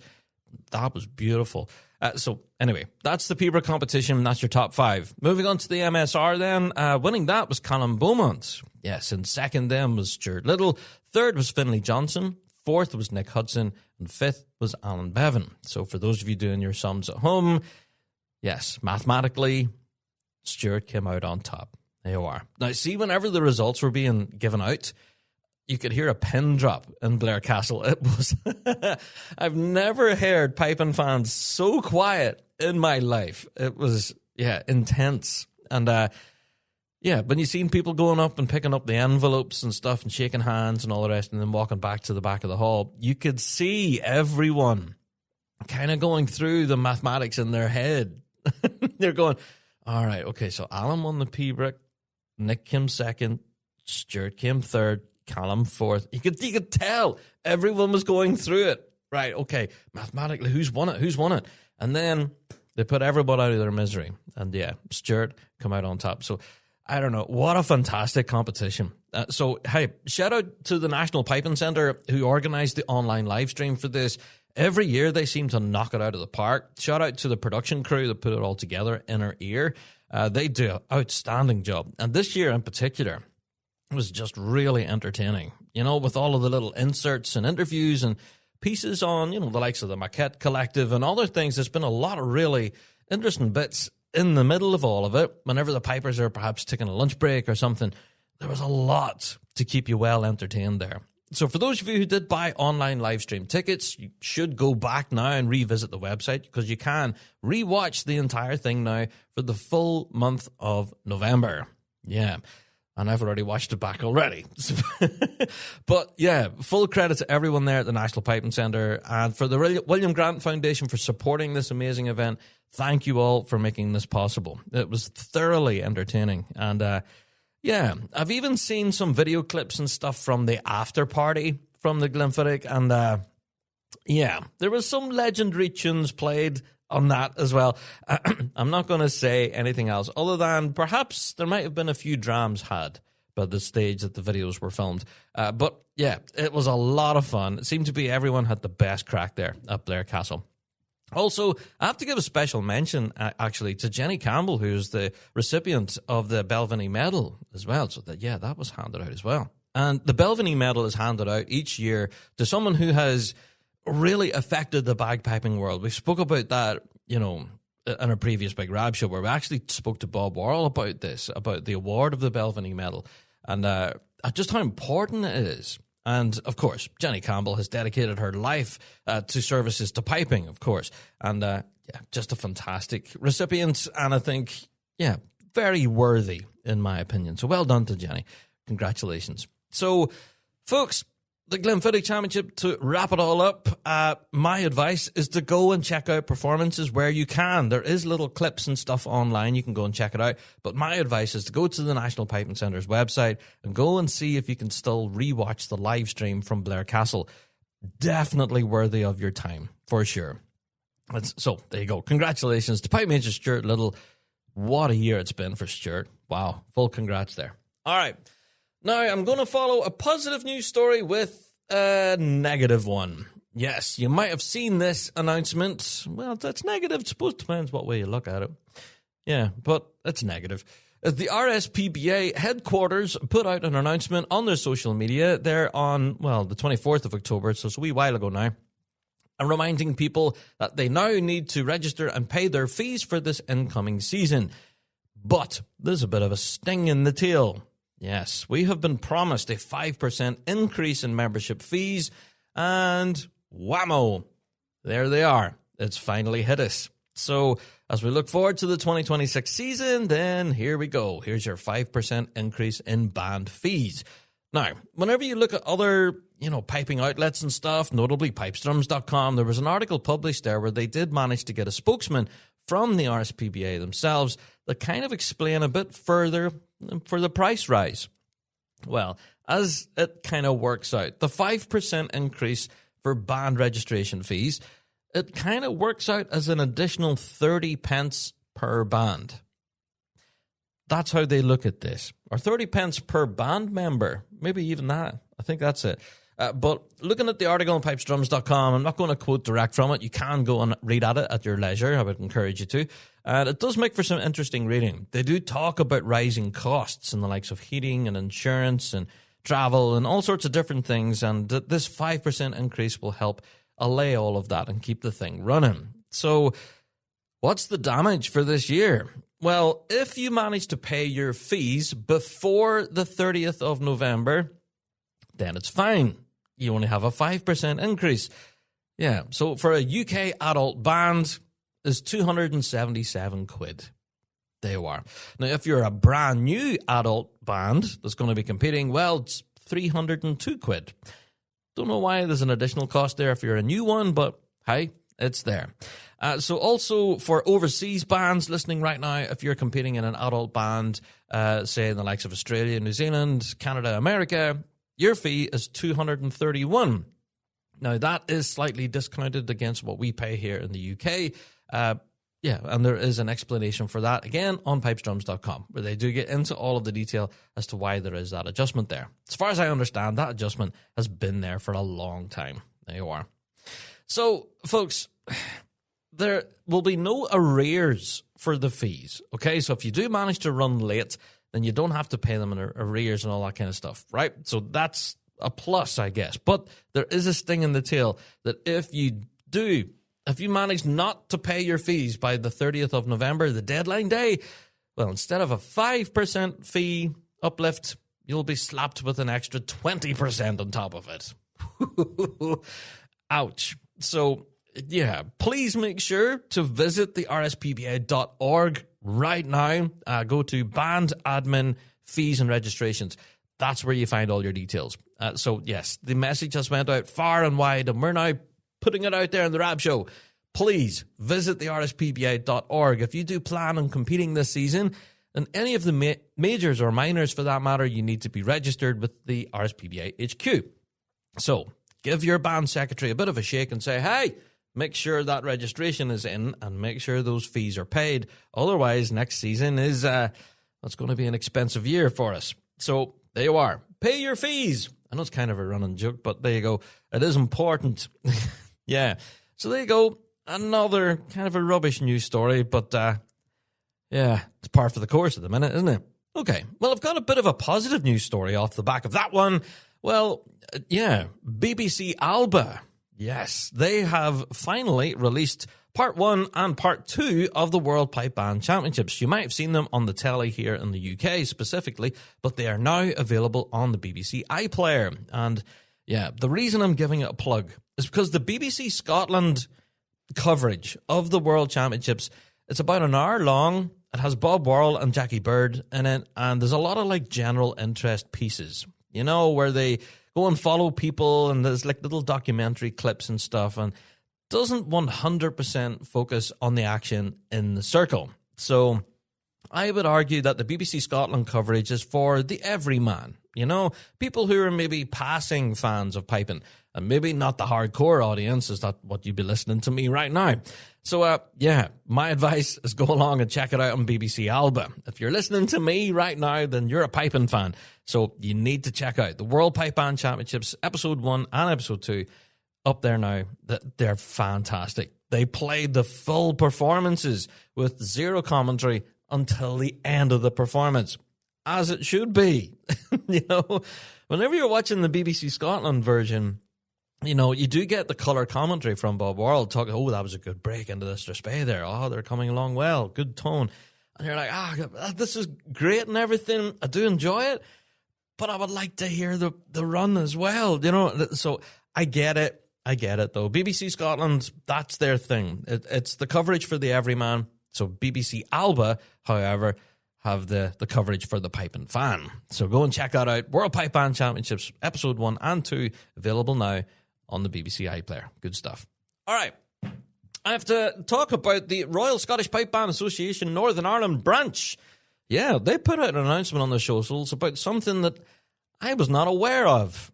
That was beautiful. So, anyway, that's the Pibroch competition. That's your top 5. Moving on to the MSR then. Winning that was Callum Beaumont. Yes, in second then was Stuart Little. Third was Finlay Johnson. Fourth was Nick Hudson. And fifth was Alan Bevan. So for those of you doing your sums at home, yes, mathematically, Stuart came out on top. There you are. Now, see, whenever the results were being given out, you could hear a pin drop in Blair Castle. It was, I've never heard piping fans so quiet in my life. It was, intense. And, when you seen people going up and picking up the envelopes and stuff and shaking hands and all the rest and then walking back to the back of the hall, you could see everyone kind of going through the mathematics in their head. They're going, all right, okay, so Alan won the P-Brick, Nick came second, Stuart came third, Callum fourth. You could tell everyone was going through it. Right, okay, mathematically, who's won it? And then they put everybody out of their misery. And Stuart come out on top. So, I don't know, what a fantastic competition. So, hey, shout out to the National Piping Centre who organised the online live stream for this. Every year they seem to knock it out of the park. Shout out to the production crew that put it all together, Inner Ear. They do an outstanding job. And this year in particular was just really entertaining. You know, with all of the little inserts and interviews and pieces on, the likes of the Maquette Collective and other things. There's been a lot of really interesting bits in the middle of all of it. Whenever the pipers are perhaps taking a lunch break or something, there was a lot to keep you well entertained there. So for those of you who did buy online live stream tickets, you should go back now and revisit the website because you can rewatch the entire thing now for the full month of November. Yeah. And I've already watched it back already. But full credit to everyone there at the National Piping Centre and for the William Grant Foundation for supporting this amazing event. Thank you all for making this possible. It was thoroughly entertaining. And I've even seen some video clips and stuff from the after party from the Glenfiddich. And there was some legendary tunes played on that as well. I'm not going to say anything else other than perhaps there might have been a few drams had by the stage that the videos were filmed. But it was a lot of fun. It seemed to be everyone had the best crack there at Blair Castle. Also, I have to give a special mention, actually, to Jenny Campbell, who's the recipient of the Belviny Medal as well. So, that was handed out as well. And the Belviny Medal is handed out each year to someone who has really affected the bagpiping world. We spoke about that, in a previous Big Rab Show where we actually spoke to Bob Worrell about this, about the award of the Belviny Medal and just how important it is. And, of course, Jenny Campbell has dedicated her life to services to piping, of course. And, just a fantastic recipient. And I think, very worthy, in my opinion. So well done to Jenny. Congratulations. So, folks, the Glenfiddich Championship, to wrap it all up, my advice is to go and check out performances where you can. There is little clips and stuff online. You can go and check it out. But my advice is to go to the National Piping Centre's website and go and see if you can still rewatch the live stream from Blair Castle. Definitely worthy of your time, for sure. So, there you go. Congratulations to Pipe Major Stuart Little. What a year it's been for Stuart. Wow. Full congrats there. All right. Now, I'm going to follow a positive news story with a negative one. Yes, you might have seen this announcement. Well, that's negative. I suppose it depends what way you look at it. Yeah, but it's negative. The RSPBA headquarters put out an announcement on their social media there on, the 24th of October, so it's a wee while ago now, and reminding people that they now need to register and pay their fees for this incoming season. But there's a bit of a sting in the tail. Yes, we have been promised a 5% increase in membership fees, and whammo, there they are. It's finally hit us. So, as we look forward to the 2026 season, then here we go. Here's your 5% increase in band fees. Now, whenever you look at other, piping outlets and stuff, notably pipestrums.com, there was an article published there where they did manage to get a spokesman from the RSPBA themselves that kind of explain a bit further for the price rise. Well, as it kind of works out, the 5% increase for band registration fees, it kind of works out as an additional 30 pence per band. That's how they look at this. Or 30 pence per band member. Maybe even that. I think that's it. But looking at the article on pipestrums.com, I'm not going to quote direct from it. You can go and read at it at your leisure. I would encourage you to. And it does make for some interesting reading. They do talk about rising costs and the likes of heating and insurance and travel, and all sorts of different things. And this 5% increase will help allay all of that and keep the thing running. So what's the damage for this year? Well, if you manage to pay your fees before the 30th of November, then it's fine. You only have a 5% increase. Yeah, so for a UK adult band, is 277 quid. There you are. Now, if you're a brand new adult band that's going to be competing, well, it's 302 quid. Don't know why there's an additional cost there if you're a new one, but hey, it's there. So also for overseas bands listening right now, if you're competing in an adult band, say in the likes of Australia, New Zealand, Canada, America, your fee is 231. Now, that is slightly discounted against what we pay here in the UK. And there is an explanation for that, again, on pipesdrums.com, where they do get into all of the detail as to why there is that adjustment there. As far as I understand, that adjustment has been there for a long time. There you are. So, folks, there will be no arrears for the fees, okay? So if you do manage to run late, then you don't have to pay them in arrears and all that kind of stuff, right? So that's a plus, I guess. But there is a sting in the tail that if you manage not to pay your fees by the 30th of November, the deadline day, well, instead of a 5% fee uplift, you'll be slapped with an extra 20% on top of it. Ouch. So, yeah, please make sure to visit the rspba.org right now. Go to Band Admin Fees and Registrations. That's where you find all your details. So, yes, the message has went out far and wide, and we're now putting it out there in the Rab Show. Please visit the rspba.org. If you do plan on competing this season, and any of the majors or minors for that matter, you need to be registered with the RSPBA HQ. So give your band secretary a bit of a shake and say, hey, make sure that registration is in and make sure those fees are paid. Otherwise, next season is that's going to be an expensive year for us. So there you are. Pay your fees. I know it's kind of a running joke, but there you go. It is important. Yeah. So there you go. Another kind of a rubbish news story, but yeah, it's par for the course at the minute, isn't it? Okay. Well, I've got a bit of a positive news story off the back of that one. Well, yeah, BBC Alba. Yes, they have finally released Part 1 and Part 2 of the World Pipe Band Championships. You might have seen them on the telly here in the UK specifically, but they are now available on the BBC iPlayer. And yeah, the reason I'm giving it a plug is because the BBC Scotland coverage of the World Championships, it's about an hour long. It has Bob Worrell and Jackie Bird in it, and there's a lot of like general interest pieces, you know, where they go and follow people, and there's like little documentary clips and stuff, and doesn't 100% focus on the action in the circle. So I would argue that the BBC Scotland coverage is for the everyman, you know, people who are maybe passing fans of piping, and maybe not the hardcore audience. Is that what you'd be listening to me right now? So, yeah, my advice is go along and check it out on BBC Alba. If you're listening to me right now, then you're a piping fan. So you need to check out the World Pipe Band Championships, Episode 1 and Episode 2, up there now. They're fantastic. They played the full performances with zero commentary until the end of the performance, as it should be. You know, whenever you're watching the BBC Scotland version, you know, you do get the colour commentary from Bob Worrell talking, oh, that was a good break into this Spey there. Oh, they're coming along well. Good tone. And you're like, this is great and everything. I do enjoy it, but I would like to hear the run as well. You know, so I get it. I get it, though. BBC Scotland, that's their thing. It's the coverage for the everyman. So BBC Alba, however, have the coverage for the piping fan. So go and check that out. World Pipe Band Championships, Episode 1 and 2, available now on the BBC iPlayer. Good stuff. All right. I have to talk about the Royal Scottish Pipe Band Association Northern Ireland branch. Yeah, they put out an announcement on their socials about something that I was not aware of.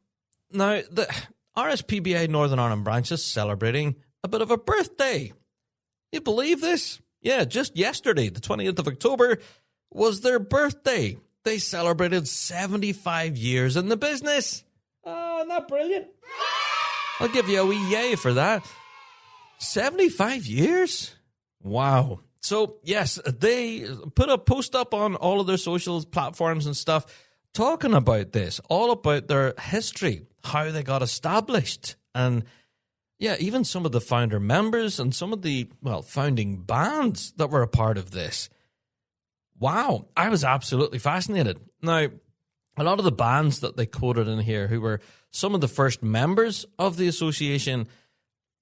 Now, the RSPBA Northern Ireland branch is celebrating a bit of a birthday. You believe this? Yeah, just yesterday, the 20th of October, was their birthday. They celebrated 75 years in the business. Oh, isn't that brilliant? I'll give you a wee yay for that. 75 years? Wow. So, yes, they put a post up on all of their social platforms and stuff talking about this, all about their history, how they got established, and yeah, even some of the founder members and some of the, founding bands that were a part of this. Wow, I was absolutely fascinated. Now, a lot of the bands that they quoted in here who were some of the first members of the association,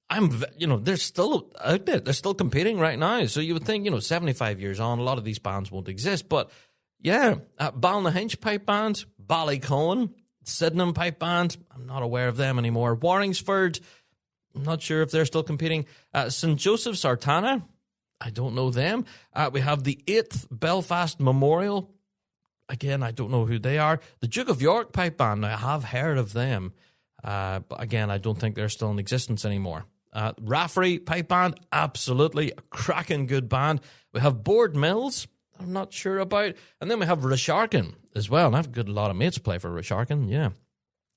they're still out there. They're still competing right now. So you would think, 75 years on, a lot of these bands won't exist. But yeah, Balnahinch Pipe Band, Ballycohen, Sydenham Pipe Band, I'm not aware of them anymore. Warringsford, I'm not sure if they're still competing. St. Joseph's Artana, I don't know them. We have the 8th Belfast Memorial. Again, I don't know who they are. The Duke of York Pipe Band, I have heard of them. But again, I don't think they're still in existence anymore. Rafferty Pipe Band, absolutely a cracking good band. We have Board Mills, I'm not sure about. And then we have Risharkin as well. And I've got a lot of mates play for Risharkin, yeah.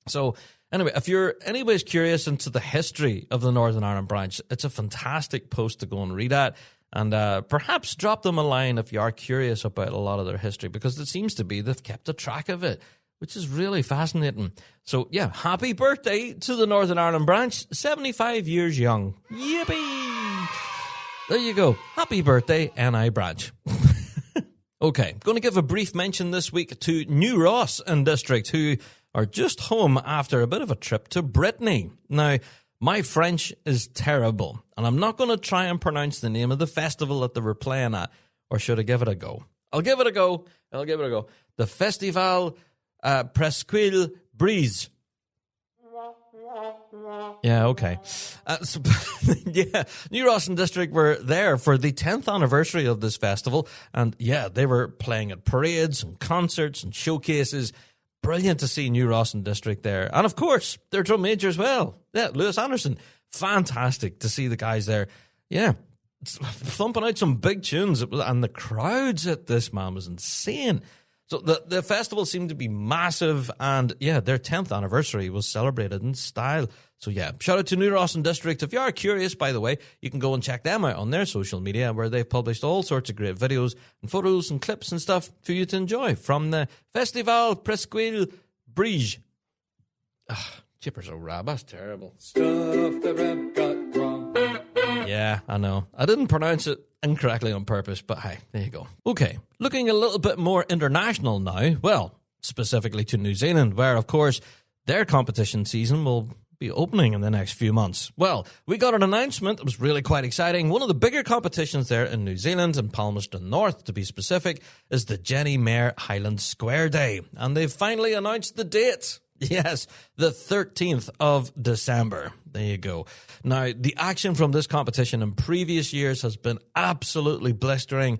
So anyway, if you're anyways curious into the history of the Northern Ireland branch, it's a fantastic post to go and read at. And perhaps drop them a line if you are curious about a lot of their history, because it seems to be they've kept a track of it, which is really fascinating. So, yeah, happy birthday to the Northern Ireland branch, 75 years young. Yippee! There you go. Happy birthday, NI branch. Okay, going to give a brief mention this week to New Ross and District, who are just home after a bit of a trip to Brittany. Now, my French is terrible, and I'm not going to try and pronounce the name of the festival that they were playing at, or should I give it a go? I'll give it a go. The Festival Presqu'île Brise. Yeah, okay. Yeah, New Ross and District were there for the 10th anniversary of this festival, and yeah, they were playing at parades and concerts and showcases. Brilliant to see New Ross and District there. And of course, their drum major as well. Yeah, Lewis Anderson. Fantastic to see the guys there. Yeah, thumping out some big tunes. And the crowds at this, man, was insane. So the festival seemed to be massive. And yeah, their 10th anniversary was celebrated in style. So yeah, shout out to New Ross and District. If you are curious, by the way, you can go and check them out on their social media, where they've published all sorts of great videos and photos and clips and stuff for you to enjoy from the Festival Presqu'île Brise. Chippers are rab, that's terrible. Stuff the Rab got wrong. Yeah, I know. I didn't pronounce it incorrectly on purpose, but hey, there you go. Okay, looking a little bit more international now. Well, specifically to New Zealand, where, of course, their competition season will be opening in the next few months. Well, we got an announcement that was really quite exciting. One of the bigger competitions there in New Zealand, in Palmerston North to be specific, is the Jenny Mayer Highland Square Day. And they've finally announced the date. Yes, the 13th of December. There you go. Now, the action from this competition in previous years has been absolutely blistering.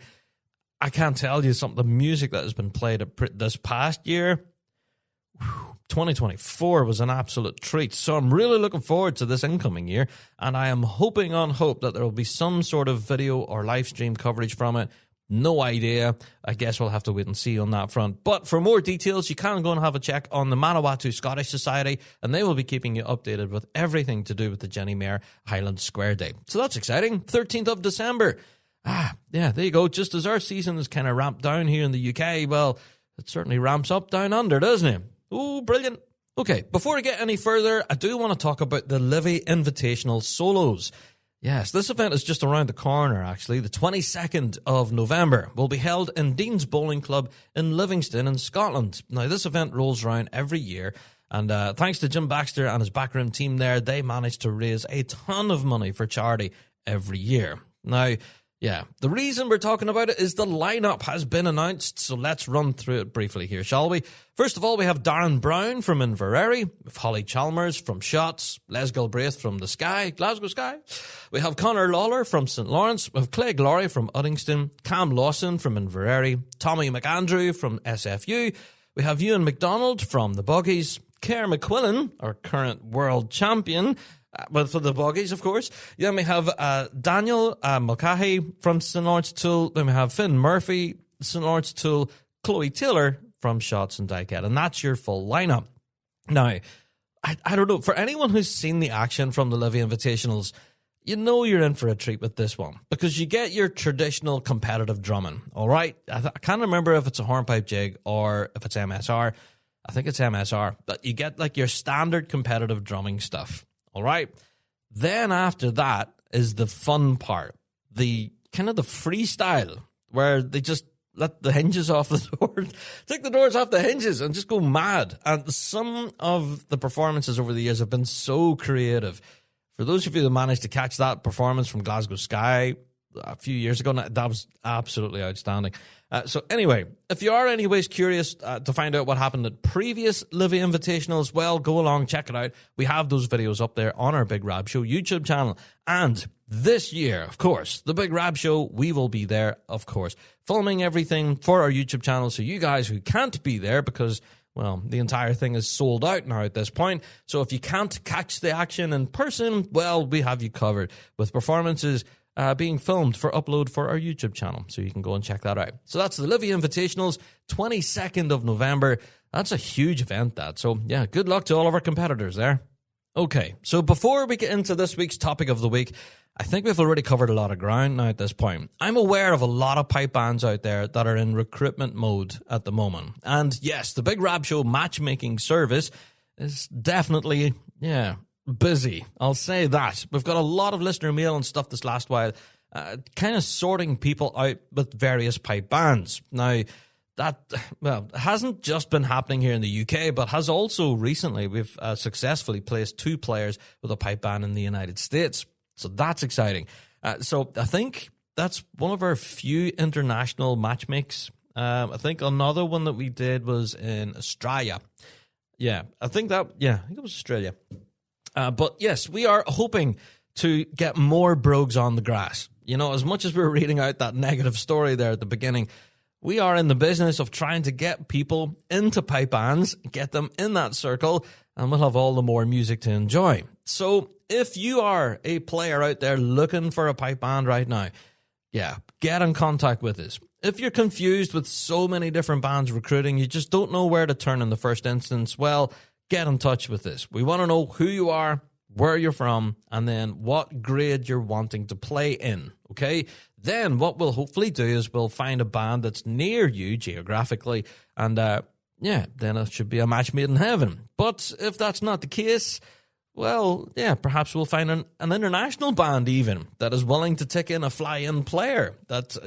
I can't tell you some of the music that has been played this past year. 2024 was an absolute treat. So I'm really looking forward to this incoming year, and I am hoping on hope that there will be some sort of video or live stream coverage from it. No idea. I guess we'll have to wait and see on that front. But for more details, you can go and have a check on the Manawatu Scottish Society, and they will be keeping you updated with everything to do with the Jenny Mayer Highland Square Day. So that's exciting. 13th of December. Yeah, there you go. Just as our season is kind of ramped down here in the UK, well, it certainly ramps up down under, doesn't it? Oh, brilliant. Okay, before I get any further, I do want to talk about the Livy Invitational Solos. Yes, this event is just around the corner, actually. The 22nd of November will be held in Dean's Bowling Club in Livingston in Scotland. Now, this event rolls around every year, and thanks to Jim Baxter and his backroom team there, they managed to raise a ton of money for charity every year. Now, yeah, the reason we're talking about it is the lineup has been announced, so let's run through it briefly here, shall we? First of all, we have Darren Brown from Inverary, we have Holly Chalmers from Shotts, Les Galbraith from the Sky, Glasgow Sky. We have Conor Lawler from St. Lawrence, we have Clay Glory from Uddingston, Cam Lawson from Inverary, Tommy McAndrew from SFU, we have Ewan McDonald from the Boggies, Kerr McQuillan, our current world champion, for the Boggies, of course. Then we have Daniel Mulcahy from St. Lawrence Tool. Then we have Finn Murphy, St. Lawrence Tool, Chloe Taylor from Shotts and Dyket. And that's your full lineup. Now, I don't know. For anyone who's seen the action from the Livy Invitationals, you know you're in for a treat with this one because you get your traditional competitive drumming, all right? I can't remember if it's a hornpipe jig or if it's MSR. I think it's MSR, but you get like your standard competitive drumming stuff, all right? Then after that is the fun part, the kind of the freestyle where they just let the hinges off the door, take the doors off the hinges and just go mad. And some of the performances over the years have been so creative. For those of you that managed to catch that performance from Glasgow Sky a few years ago, that was absolutely outstanding. So anyway, if you are anyways curious to find out what happened at previous Livy Invitationals, well, go along, check it out. We have those videos up there on our Big Rab Show YouTube channel. And this year, of course, the Big Rab Show, we will be there, of course, filming everything for our YouTube channel. So you guys who can't be there because, well, the entire thing is sold out now at this point. So if you can't catch the action in person, well, we have you covered with performances being filmed for upload for our YouTube channel. So you can go and check that out. So that's the Livy Invitationals, 22nd of November. That's a huge event, that. So, yeah, good luck to all of our competitors there. Okay, so before we get into this week's topic of the week, I think we've already covered a lot of ground now at this point. I'm aware of a lot of pipe bands out there that are in recruitment mode at the moment. And yes, the Big Rab Show matchmaking service is definitely, busy. I'll say that. We've got a lot of listener mail and stuff this last while, kind of sorting people out with various pipe bands. Now, that, well, hasn't just been happening here in the UK, but has also recently, we've successfully placed 2 players with a pipe band in the United States. So that's exciting. So I think that's one of our few international matchmakes. I think another one that we did was in Australia. I think it was Australia. But yes, we are hoping to get more brogues on the grass. You know, as much as we're reading out that negative story there at the beginning, we are in the business of trying to get people into pipe bands, get them in that circle, and we'll have all the more music to enjoy. So if you are a player out there looking for a pipe band right now, get in contact with us. If you're confused with so many different bands recruiting, you just don't know where to turn in the first instance, well, get in touch with us. We want to know who you are, where you're from, and then what grade you're wanting to play in, okay? Then what we'll hopefully do is we'll find a band that's near you geographically, and then it should be a match made in heaven. But if that's not the case, well, perhaps we'll find an international band even that is willing to take in a fly-in player that,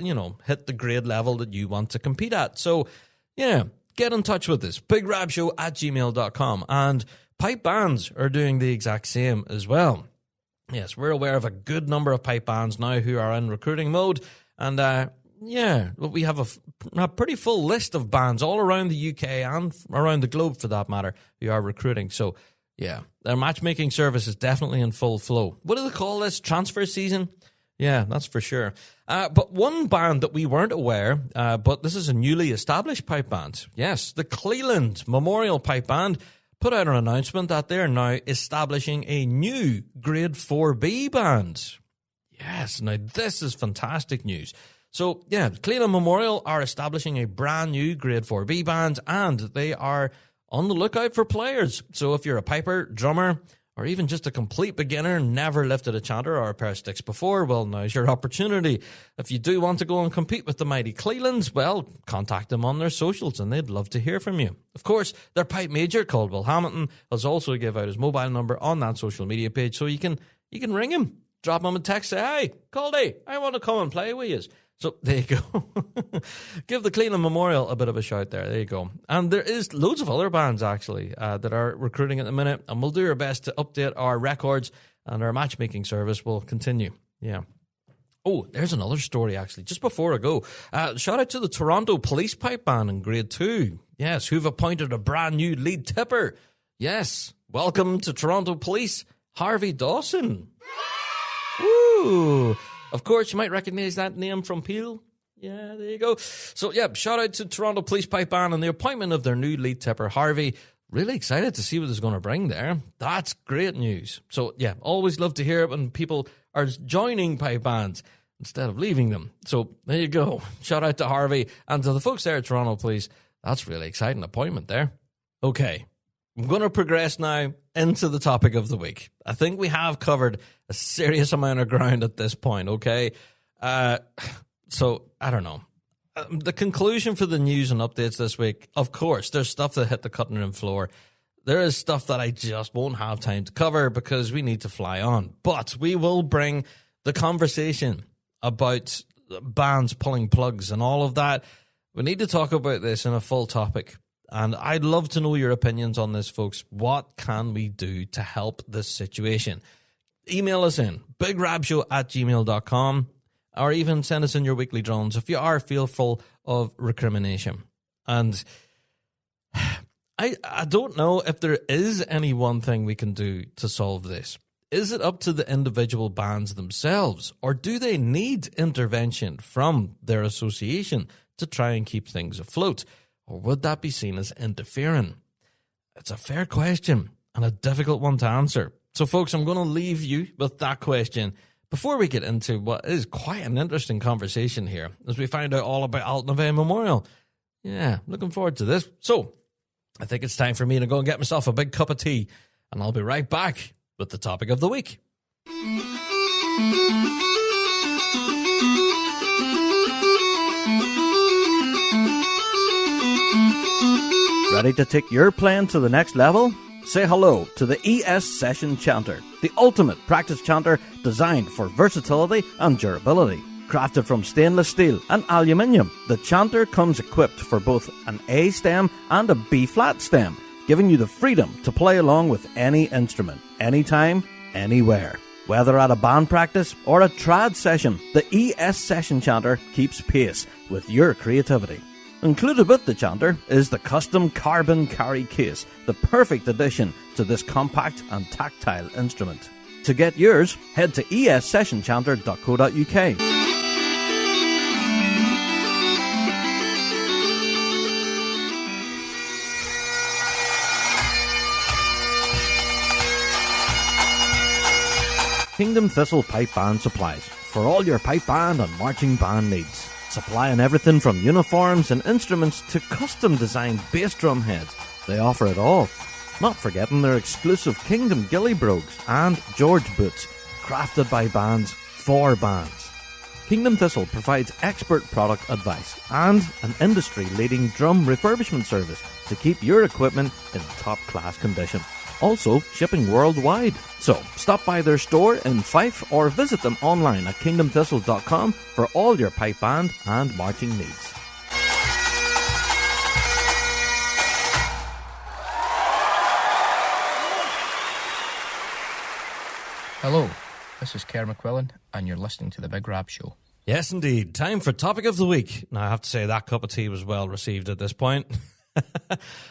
hit the grade level that you want to compete at. So, get in touch with us, bigrabshow@gmail.com. And pipe bands are doing the exact same as well. Yes, we're aware of a good number of pipe bands now who are in recruiting mode. And, we have a pretty full list of bands all around the UK and around the globe, for that matter, who are recruiting. So, their matchmaking service is definitely in full flow. What do they call this? Transfer season? Yeah, that's for sure. But one band that we weren't aware, but this is a newly established pipe band. Yes, the Cleland Memorial Pipe Band put out an announcement that they're now establishing a new Grade 4B band. Yes, now this is fantastic news. So, Cleland Memorial are establishing a brand new Grade 4B band, and they are on the lookout for players. So if you're a piper, drummer, or even just a complete beginner, never lifted a chanter or a pair of sticks before, well, now's your opportunity. If you do want to go and compete with the mighty Clelands, well, contact them on their socials and they'd love to hear from you. Of course, their Pipe Major, Caldwell Hamilton, has also give out his mobile number on that social media page, so you can ring him, drop him a text, say, "Hey, Caldy, I want to come and play with you." So there you go. Give the Cleland Memorial a bit of a shout there. There you go. And there is loads of other bands, actually, that are recruiting at the minute. And we'll do our best to update our records, and our matchmaking service will continue. Yeah. Oh, there's another story, actually. Just before I go, shout out to the Toronto Police Pipe Band in Grade 2. Yes, who've appointed a brand new lead tipper. Yes. Welcome to Toronto Police, Harvey Dawson. Woo! Of course, you might recognize that name from Peel. Yeah, there you go. So, shout out to Toronto Police Pipe Band and the appointment of their new lead tipper, Harvey. Really excited to see what it's going to bring there. That's great news. So, always love to hear it when people are joining pipe bands instead of leaving them. So, there you go. Shout out to Harvey and to the folks there at Toronto Police. That's really exciting appointment there. Okay, I'm going to progress now into the topic of the week. I think we have covered a serious amount of ground at this point, okay? So, I don't know. The conclusion for the news and updates this week, of course, there's stuff that hit the cutting room floor. There is stuff that I just won't have time to cover because we need to fly on. But we will bring the conversation about bands pulling plugs and all of that. We need to talk about this in a full topic. And I'd love to know your opinions on this, folks. What can we do to help this situation? Email us in, bigrabshow@gmail.com, or even send us in your weekly drones if you are fearful of recrimination. And I don't know if there is any one thing we can do to solve this. Is it up to the individual bands themselves, or do they need intervention from their association to try and keep things afloat? Or would that be seen as interfering? It's a fair question and a difficult one to answer. So, folks, I'm going to leave you with that question before we get into what is quite an interesting conversation here as we find out all about Altnaveigh Memorial. Yeah, looking forward to this. So, I think it's time for me to go and get myself a big cup of tea, and I'll be right back with the topic of the week. Ready to take your playing to the next level? Say hello to the ES Session Chanter, the ultimate practice chanter designed for versatility and durability. Crafted from stainless steel and aluminium, the chanter comes equipped for both an A stem and a B flat stem, giving you the freedom to play along with any instrument, anytime, anywhere. Whether at a band practice or a trad session, the ES Session Chanter keeps pace with your creativity. Included with the chanter is the custom carbon carry case, the perfect addition to this compact and tactile instrument. To get yours, head to essessionchanter.co.uk. Kingdom Thistle Pipe Band Supplies for all your pipe band and marching band needs. Supplying everything from uniforms and instruments to custom designed bass drum heads. They offer it all. Not forgetting their exclusive Kingdom Gilly Brogues and George Boots, crafted by bands for bands. Kingdom Thistle provides expert product advice and an industry-leading drum refurbishment service to keep your equipment in top-class condition. Also shipping worldwide. So stop by their store in Fife or visit them online at kingdomthistle.com for all your pipe band and marching needs. Hello, this is Kerr McQuillan and you're listening to the Big Rab Show. Yes, indeed. Time for topic of the week. Now, I have to say that cup of tea was well received at this point.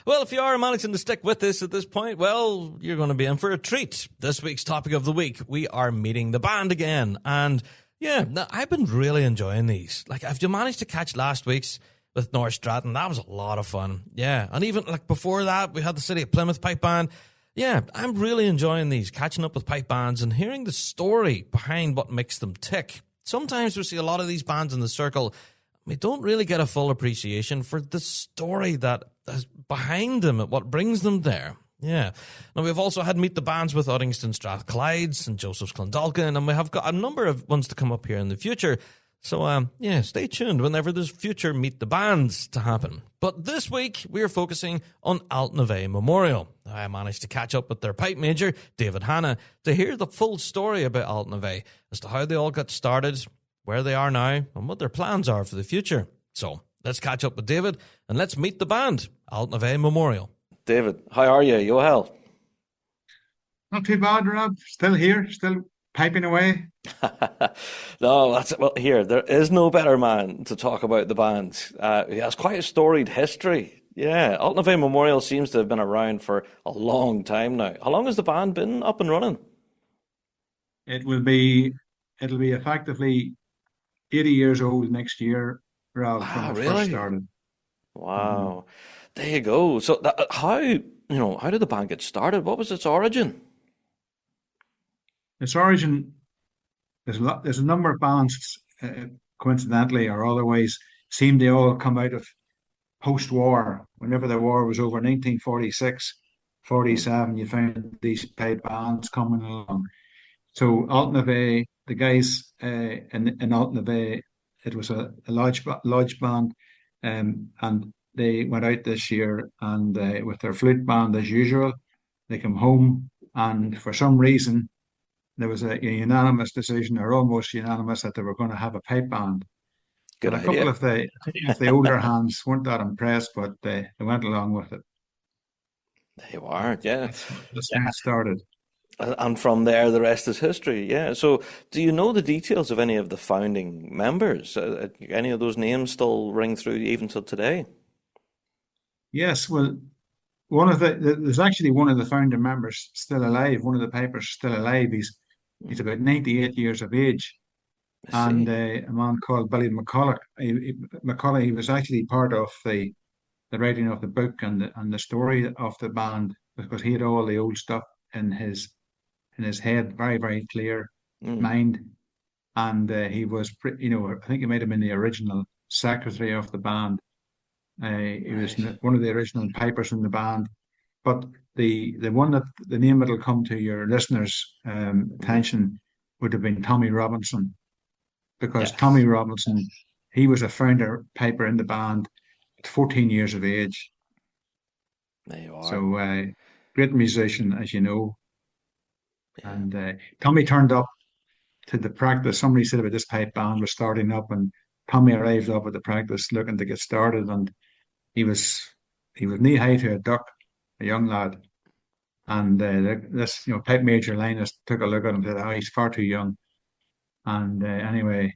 Well, if you are managing to stick with this at this point, well, you're going to be in for a treat. This week's topic of the week, we are meeting the band again. And yeah, I've been really enjoying these. Like, if you managed to catch last week's with North Stratton, that was a lot of fun. Yeah, and even like before that, we had the City of Plymouth Pipe Band. Yeah, I'm really enjoying these, catching up with pipe bands and hearing the story behind what makes them tick. Sometimes we see a lot of these bands in the circle. We don't really get a full appreciation for the story that is behind them and what brings them there. Yeah. Now, we've also had Meet the Bands with Uddingston Strathclyde, St. Joseph's Clondalkin, and we have got a number of ones to come up here in the future. So, yeah, stay tuned whenever there's future Meet the Bands to happen. But this week, we're focusing on Altnaveigh Memorial. I managed to catch up with their Pipe Major, David Hanna, to hear the full story about Altnaveigh, as to how they all got started, where they are now, and what their plans are for the future. So, let's catch up with David, and let's meet the band, Altnaveigh Memorial. David, how are you? You well? Not too bad, Rob. Still here, still piping away. No, that's well. Here, there is no better man to talk about the band. He has quite a storied history. Yeah, Altnaveigh Memorial seems to have been around for a long time now. How long has the band been up and running? It'll be effectively 80 years old next year, Rob, from it first started. Wow, there you go. So, how did the band get started? What was its origin? Its origin, there's a number of bands, coincidentally or otherwise, seem to all come out of post-war. Whenever the war was over, 1946, 47, you found these pipe bands coming along. So Altnaveigh, the guys in Altnaveigh, it was a lodge band, and they went out this year and with their flute band as usual. They come home, and for some reason there was a unanimous decision, or almost unanimous, that they were going to have a pipe band. Good And a couple idea. of the older hands weren't that impressed, but they went along with it. There you are, yeah. That's when it started. And from there, the rest is history, yeah. So do you know the details of any of the founding members? Any of those names still ring through even till today? Yes, well, there's actually one of the founder members still alive. One of the pipers still alive. He's about 98 years of age, I and see. a man called Billy McCulloch. He was actually part of the writing of the book and the story of the band, because he had all the old stuff in his head, very very clear Mm, mind, and he was I think he might have been the original secretary of the band. He was right. one of the original pipers in the band. But the one that the name that'll come to your listeners' Mhm. attention would have been Tommy Robinson, because Tommy Yes, Robinson, he was a founder piper in the band at 14 years of age. there you are. So great musician, as you know. Yeah. And Tommy turned up to the practice. Somebody said about this pipe band was starting up, and Tommy arrived up at the practice looking to get started, and he was he was knee high to a duck, a young lad. And this, Pipe Major Linus took a look at him and said, "Oh, he's far too young." And anyway,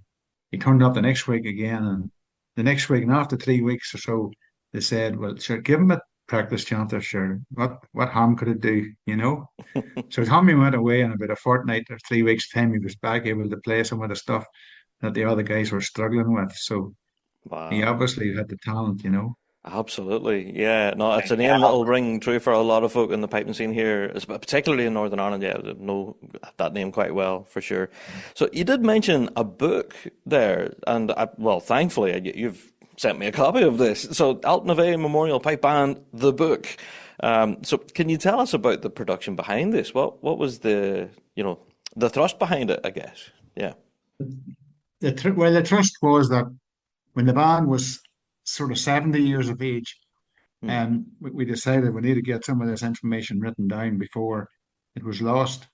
he turned up the next week again, and the next week, and after 3 weeks or so, they said, "Well, sure, give him a practice chanter, sure. What harm could it do, you know?" So Tommy went away, and about a fortnight or 3 weeks' time, he was back able to play some of the stuff that the other guys were struggling with. So he Wow. obviously had the talent, you know. Absolutely. Yeah. No, it's a name that'll ring true for a lot of folk in the piping scene here, particularly in Northern Ireland. Yeah, I know that name quite well for sure. So you did mention a book there, and well, thankfully you've sent me a copy of this. So Altnaveigh Memorial Pipe Band, the book. So can you tell us about the production behind this? What was the thrust behind it, I guess? Yeah. The trust was that when the band was sort of 70 years of age, Hmm. and we decided we need to get some of this information written down before it was lost.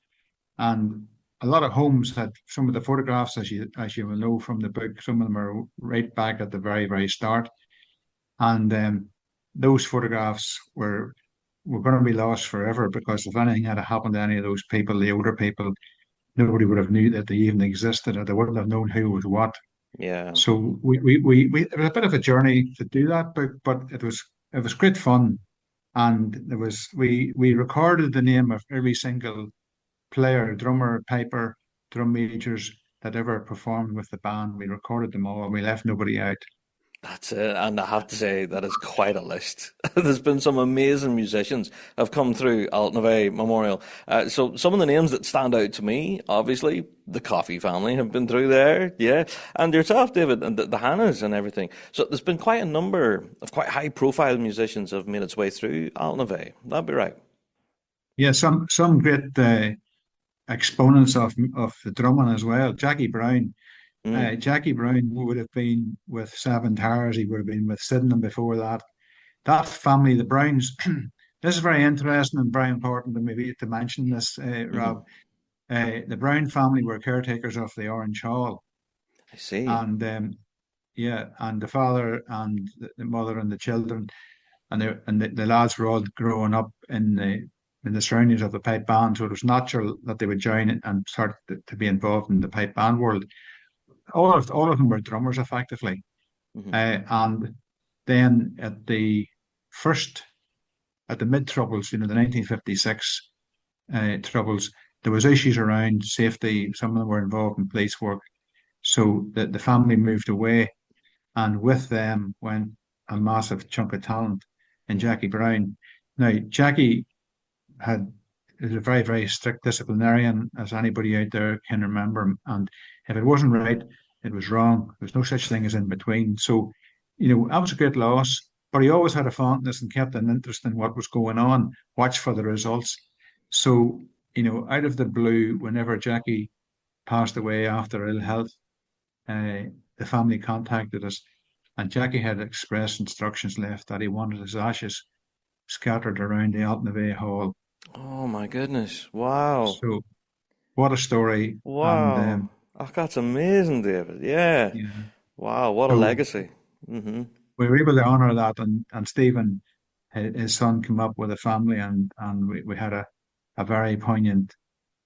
And a lot of homes had some of the photographs, as you will know from the book. Some of them are right back at the very very start, and those photographs were going to be lost forever, because if anything had happened to any of those people, the older people, nobody would have knew that they even existed, or they wouldn't have known who was what. Yeah. So we it was a bit of a journey to do that, but it was great fun. And there was we recorded the name of every single player, drummer, piper, drum majors that ever performed with the band. We recorded them all, and we left nobody out. That's it, and I have to say that is quite a list. There's been some amazing musicians have come through Altnaveigh Memorial. So some of the names that stand out to me, obviously, the Coffey family have been through there, yeah, and yourself, David, and the Hannas and everything. So there's been quite a number of quite high-profile musicians have made its way through Altnaveigh. That'd be right. Yeah, some great exponents of the drumming as well. Mm, Jackie Brown would have been with Seven Towers. He would have been with Sydenham before that. That family, the Browns. This is very interesting and very important to maybe to mention this, hmm. Rob. The Brown family were caretakers of the Orange Hall, I see. and yeah, and the father and the mother and the children and the lads were all growing up in the surroundings of the pipe band, so it was natural that they would join it and start to be involved in the pipe band world. All of them were drummers effectively, Hmm. and then first at the mid troubles, the 1956 troubles, there was issues around safety. Some of them were involved in police work, so the family moved away, and with them went a massive chunk of talent in Jackie Brown. Now, Jackie had is a very, very strict disciplinarian, as anybody out there can remember. And if it wasn't right, it was wrong. There's no such thing as in between. So, that was a great loss. but he always had a fondness and kept an interest in what was going on, watch for the results. So, out of the blue, whenever Jackie passed away after ill health, the family contacted us, and Jackie had express instructions left that he wanted his ashes scattered around the Altnaveigh Hall. Oh my goodness! Wow! So, what a story! Wow! And that's amazing, David. Yeah. yeah. Wow! What a legacy. Mm-hmm. We were able to honour that, and Stephen, his son, came up with a family, and we had a very poignant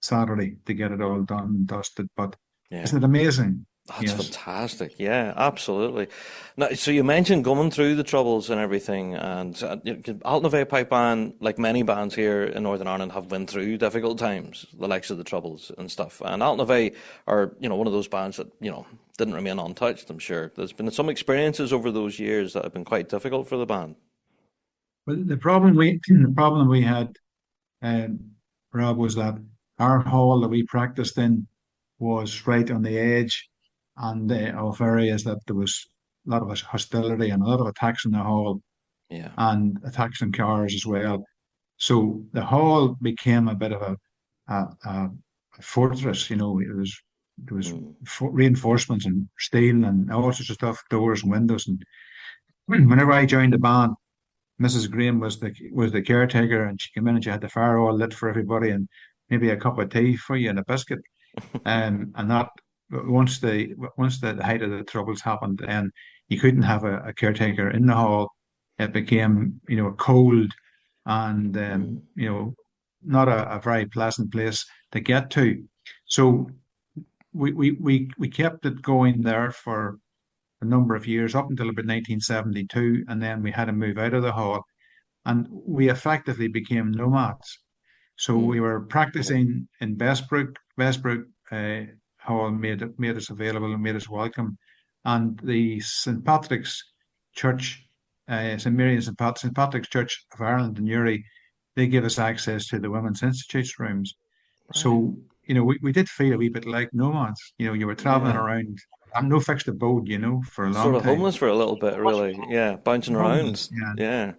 Saturday to get it all done and dusted. But isn't it amazing? That's fantastic. Yeah, absolutely. Now, so you mentioned going through the troubles and everything, and Altnaveigh Pipe Band, like many bands here in Northern Ireland, have been through difficult times, the likes of the troubles and stuff. And Altnaveigh are, one of those bands that, didn't remain untouched, I'm sure. There's been some experiences over those years that have been quite difficult for the band. Well, the problem we had, Rob, was that our hall that we practiced in was right on the edge and of areas that there was a lot of hostility and a lot of attacks in the hall, and attacks in cars as well. So the hall became a bit of a fortress. There was reinforcements and steel and all sorts of stuff, doors and windows. And whenever I joined the band, Mrs. Graham was the caretaker, and she came in and she had the fire all lit for everybody and maybe a cup of tea for you and a biscuit. And that once the height of the troubles happened, and you couldn't have a caretaker in the hall, it became cold and not a very pleasant place to get to. So we kept it going there for a number of years up until about 1972, and then we had to move out of the hall, and we effectively became nomads. So we were practicing in Bestbrook. Bestbrook Hall made us available and made us welcome, and the St. Patrick's Church, St. Mary and St. Patrick's Church of Ireland in Uri, they give us access to the Women's Institute's rooms. Right. So we did feel a wee bit like nomads. You were traveling around. I'm no fixed abode, for a long time. Sort of homeless for a little bit, really. Yeah, bouncing around. Yeah.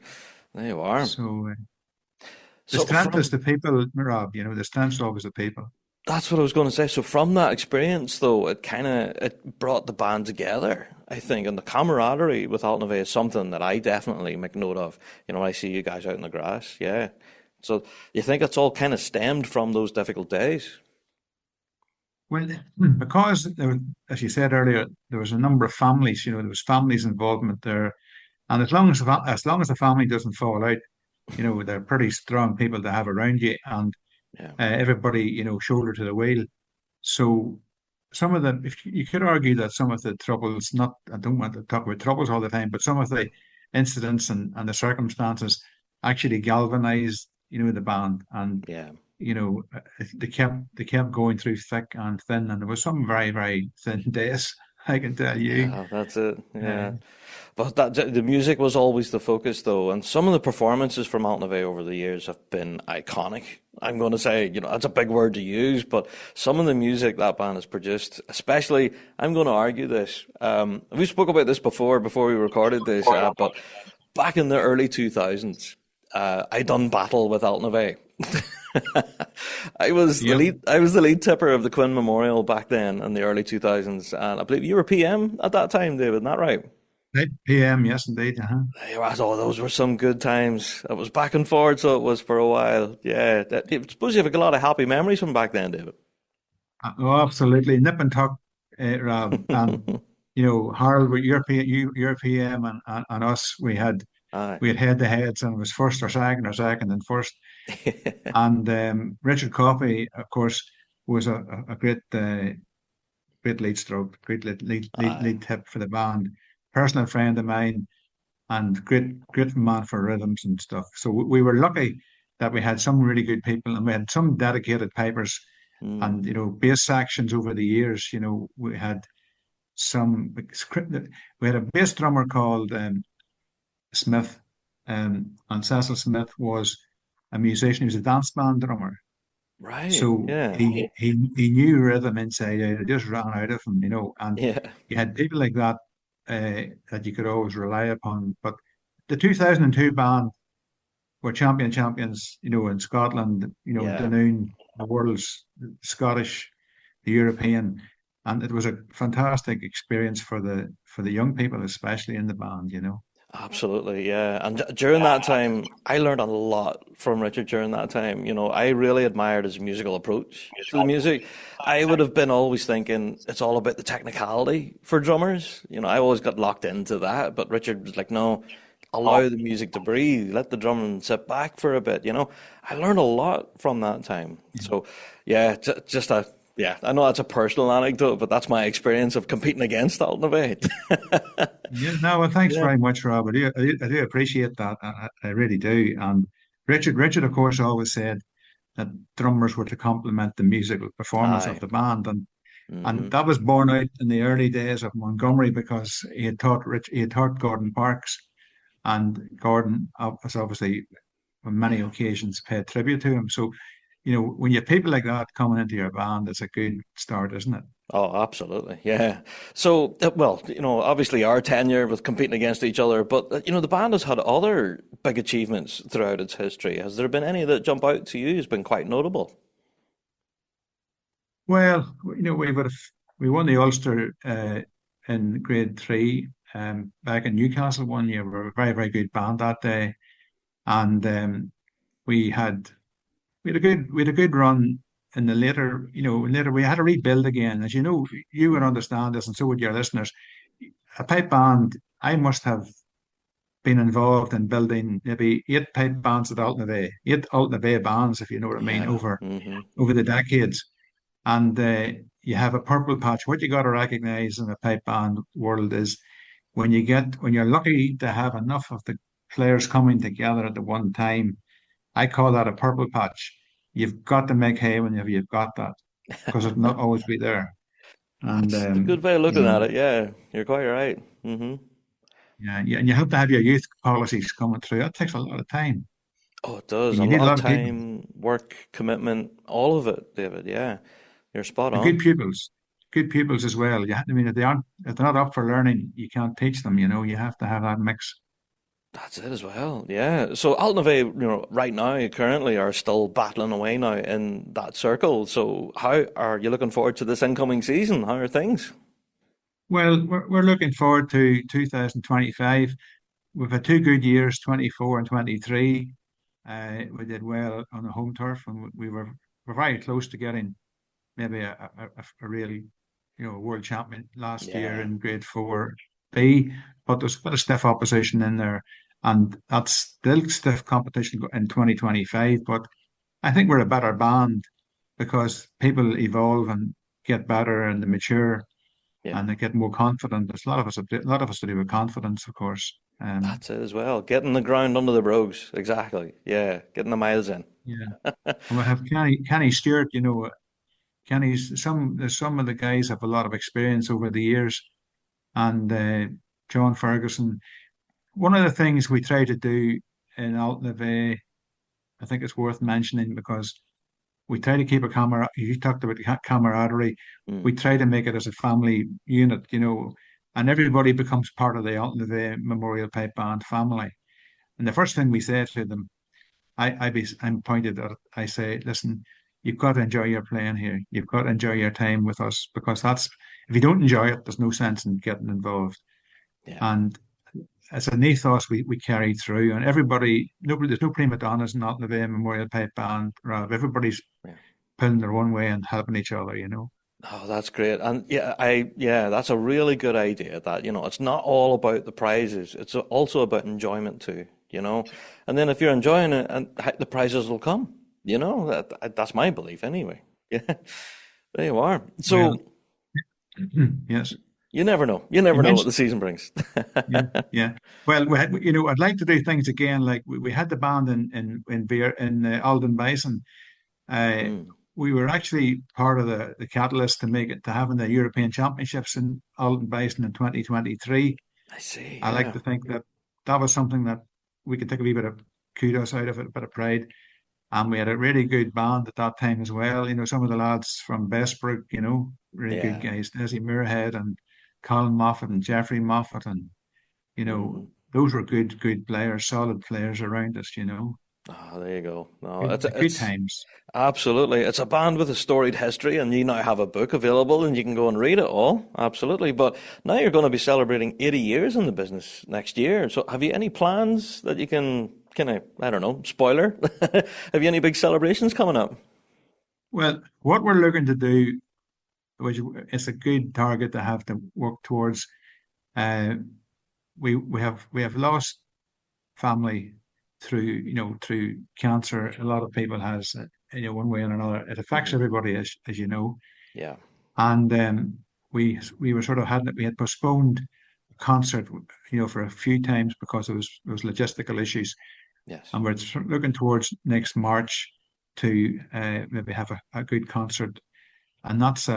There you are. So the strength is the people, Rob. The strength is always the people. That's what I was going to say. So from that experience, though, it brought the band together, I think, and the camaraderie with Altnaveigh is something that I definitely make note of. When I see you guys out in the grass, yeah. So you think it's all kind of stemmed from those difficult days? Well, because as you said earlier, there was a number of families. There was families involvement there, and as long as the family doesn't fall out, they're pretty strong people to have around you, and everybody, shoulder to the wheel. So some of the, if you could argue that some of the troubles, I don't want to talk about troubles all the time, but some of the incidents and the circumstances actually galvanized, the band, and they kept going through thick and thin, and there was some very, very thin days, I can tell you. Yeah, that's it. Yeah. But the music was always the focus, though, and some of the performances from Altnaveigh over the years have been iconic. I'm going to say, that's a big word to use, but some of the music that band has produced, especially, I'm going to argue this. We spoke about this before we recorded this, but back in the early 2000s, I done battle with Altnaveigh. I was the lead tipper of the Quinn Memorial back then in the early 2000s, and I believe you were PM at that time, David, isn't that right? PM, yes, indeed. Oh, those were some good times. It was back and forward, so it was for a while. Yeah, I suppose you have a lot of happy memories from back then, David. Oh, absolutely. Nip and tuck, Rob. And Harold, your PM, and us, we had head-to-heads, and it was first or second, and first. And Richard Coffey, of course, was a great lead stroke, great lead tip for the band. Personal friend of mine, and great man for rhythms and stuff. So we were lucky that we had some really good people, and we had some dedicated pipers, and bass sections over the years. We had we had a bass drummer called Smith, and Cecil Smith was a musician. He was a dance band drummer. Right. So he knew rhythm inside out. It just ran out of him, and you had people like that. That you could always rely upon. But the 2002 band were champions, in Scotland, Yeah. Dunoon, the world's Scottish, the European, and it was a fantastic experience for the young people, especially in the band. Absolutely, yeah. And during that time, I learned a lot from Richard during that time. I really admired his musical approach to the music. I would have been always thinking it's all about the technicality for drummers. I always got locked into that, but Richard was like, no, allow the music to breathe, let the drum sit back for a bit. I learned a lot from that time. So, yeah, I know that's a personal anecdote, but that's my experience of competing against Altnaveigh. Yeah, no, well, thanks Yeah. very much, Rob. I do appreciate that. I really do. And Richard, of course, always said that drummers were to complement the musical performance of Aye. the band, and Hmm. that was born out in the early days of Montgomery because he had taught Gordon Parks, and Gordon has obviously on many Yeah. occasions paid tribute to him. So, when you have people like that coming into your band, it's a good start, isn't it? Oh, absolutely. Yeah. So, well, obviously our tenure with competing against each other, but, the band has had other big achievements throughout its history. Has there been any that jump out to you as been quite notable? Well, we won the Ulster in grade three back in Newcastle one year. We were a very, very good band that day, and we had we had a good run in the later we had to rebuild again. As you know, you would understand this, and so would your listeners. A pipe band, I must have been involved in building maybe eight pipe bands at Altnaveigh, eight Altnaveigh bands, if you know what I mean, Yeah. over the decades. And you have a purple patch. What you got to recognize in the pipe band world is when you're lucky to have enough of the players coming together at the one time. I call that a purple patch. You've got to make hay whenever you've got that because it'll not always be there. And That's a good way of you looking know, at it. Yeah, you're quite right. yeah, and you have to have your youth policies coming through. That takes a lot of time, Oh, it does. and A you need a lot of lot of people. time, work, commitment, all of it, David. Yeah, you're spot And on. good pupils as well. I mean, if they're not up for learning, you can't teach them. You have to have that mix. That's it as well. Yeah. So Altnaveigh, right now, currently are still battling away now in that circle. So how are you looking forward to this incoming season? How are things? Well, we're looking forward to 2025. We've had two good years, 24 and 23. We did well on the home turf, and we're very close to getting maybe a really, world champion last year Yeah. in grade 4B, but there's a bit of stiff opposition in there, and that's still stiff competition in 2025. But I think we're a better band because people evolve and get better and they mature Yeah. and they get more confident. There's a lot of us to do with confidence, of course. That's it as well. Getting the ground under the brogues. Exactly. Yeah. Getting the miles in. Yeah, and we have Kenny Stewart. Some of the guys have a lot of experience over the years, and John Ferguson. One of the things we try to do in Altnaveigh, I think it's worth mentioning because we try to keep a camera. You talked about camaraderie. Mm. We try to make it as a family unit, and everybody becomes part of the Altnaveigh Memorial Pipe Band family. And the first thing we say to them, I'm pointed at. I say, listen, you've got to enjoy your playing here. You've got to enjoy your time with us because if you don't enjoy it, there's no sense in getting involved. Yeah. And it's an ethos we carry through, and there's no prima donnas in Altnaveigh Memorial Pipe Band. Rob, everybody's Yeah. pulling their own way and helping each other. Oh, that's great. And that's a really good idea that, it's not all about the prizes. It's also about enjoyment too, And then if you're enjoying it, and the prizes will come, that's my belief anyway. Yeah. There you are. So Well, yes. you never know. You never You know what mentioned, the season brings. yeah, yeah. Well, I'd like to do things again. Like we had the band in Alden Basin. Uh, Mm, we were actually part of the catalyst to make it to having the European Championships in Alden Basin in 2023. I see. I like Yeah. to think that was something that we could take a wee bit of kudos out of it, a bit of pride. And we had a really good band at that time as well. Some of the lads from Bessbrook, really good Yeah. guys. Desi Muirhead and Colin Moffat and Jeffrey Moffat and, Mm, those were good players, solid players around us, you know. Oh, there you go. No, Good times. Absolutely. It's a band with a storied history, and you now have a book available and you can go and read it all. Absolutely. But now you're going to be celebrating 80 years in the business next year. So have you any plans that you can I don't know, spoiler? Have you any big celebrations coming up? Well, what we're looking to do, which is a good target to have to work towards, we have lost family through cancer. A lot of people has, one way or another. It affects everybody, as you know. Yeah. And we had postponed a concert, for a few times because it was logistical issues. Yes. And we're looking towards next March to maybe have a good concert. And that's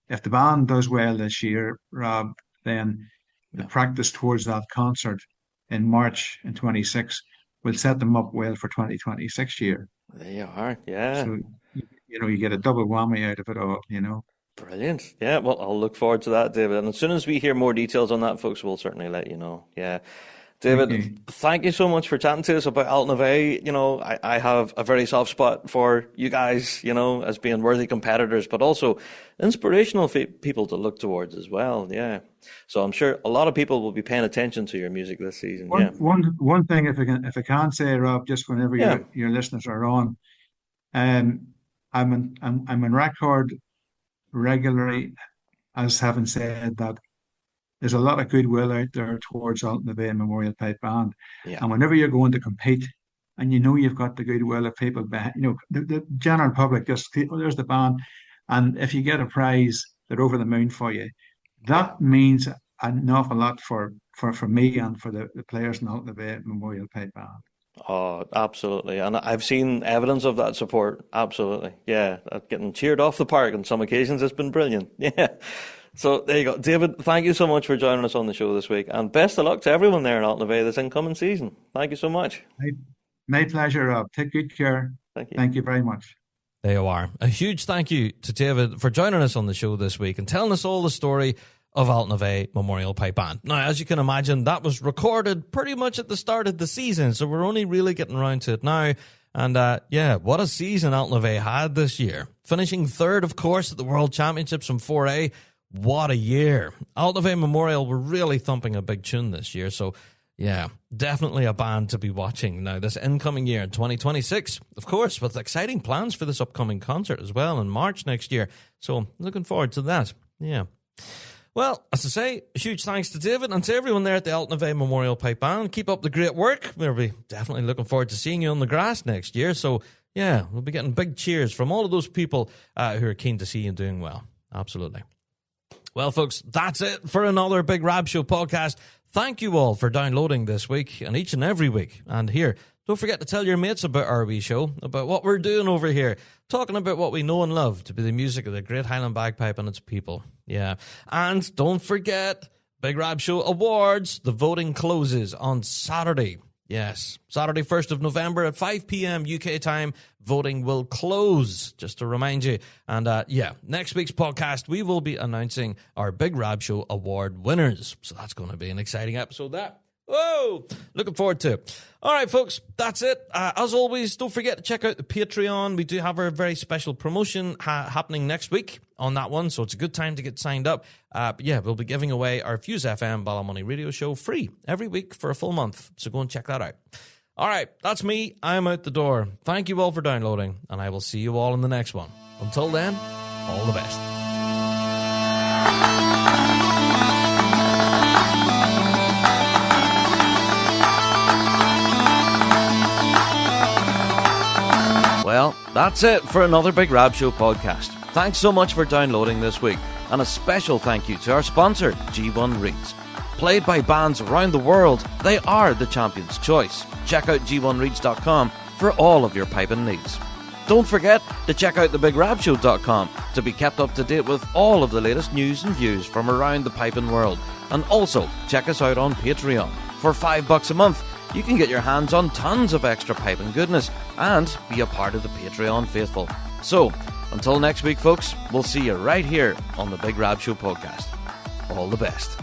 if the band does well this year, Rob, then the practice towards that concert in March in 26 will set them up well for 2026 year. There you are, yeah. So, you get a double whammy out of it all, Brilliant. Yeah, well, I'll look forward to that, David. And as soon as we hear more details on that, folks, we'll certainly let you know. Yeah. David, thank you so much for chatting to us about Altnaveigh. I have a very soft spot for you guys, as being worthy competitors, but also inspirational people to look towards as well. Yeah. So I'm sure a lot of people will be paying attention to your music this season. One thing, if I can say, Rob, just whenever your listeners are on, I'm in record regularly as having said that there's a lot of goodwill out there towards Altnaveigh Memorial Pipe Band. Yeah. And whenever you're going to compete and you've got the goodwill of people behind, the general public, just, there's the band. And if you get a prize, they're over the moon for you. That means an awful lot for me and for the players in Altnaveigh Memorial Pipe Band. Oh, absolutely. And I've seen evidence of that support. Absolutely. Yeah. Getting cheered off the park on some occasions has been brilliant. Yeah. So there you go. David, thank you so much for joining us on the show this week. And best of luck to everyone there in Altnaveigh this incoming season. Thank you so much. My pleasure, Rob. Take good care. Thank you. Thank you very much. There you are. A huge thank you to David for joining us on the show this week and telling us all the story of Altnaveigh Memorial Pipe Band. Now, as you can imagine, that was recorded pretty much at the start of the season, so we're only really getting around to it now. And what a season Altnaveigh had this year. Finishing third, of course, at the World Championships from 4A. What a year. Altnaveigh Memorial were really thumping a big tune this year, so yeah, definitely a band to be watching now this incoming year in 2026, of course, with exciting plans for this upcoming concert as well in March next year. So looking forward to that. Yeah. Well, as I say, huge thanks to David and to everyone there at the Altnaveigh Memorial Pipe Band. Keep up the great work. We'll be definitely looking forward to seeing you on the grass next year. So yeah, we'll be getting big cheers from all of those people who are keen to see you doing well. Absolutely. Well, folks, that's it for another Big Rab Show podcast. Thank you all for downloading this week and each and every week. And here, don't forget to tell your mates about our wee show, about what we're doing over here, talking about what we know and love to be the music of the Great Highland Bagpipe and its people. Yeah. And don't forget, Big Rab Show Awards. The voting closes on Saturday. Yes, Saturday, 1st of November at 5 p.m. UK time, voting will close, just to remind you. And next week's podcast, we will be announcing our Big Rab Show Award winners. So that's going to be an exciting episode, that. Whoa! Looking forward to it. All right, folks, that's it. As always, don't forget to check out the Patreon. We do have our very special promotion happening next week on that one, so it's a good time to get signed up. We'll be giving away our Fuse FM Ballymoney radio show free every week for a full month, so go and check that out. All right, that's me. I'm out the door. Thank you all for downloading, and I will see you all in the next one. Until then, all the best. Well, that's it for another Big Rab Show podcast. Thanks so much for downloading this week, and a special thank you to our sponsor, G1 Reeds. Played by bands around the world, they are the champion's choice. Check out g1reeds.com for all of your piping needs. Don't forget to check out thebigrabshow.com to be kept up to date with all of the latest news and views from around the piping world. And also, check us out on Patreon. For $5 a month, you can get your hands on tons of extra piping goodness and be a part of the Patreon faithful. So, until next week, folks, we'll see you right here on the Big Rab Show podcast. All the best.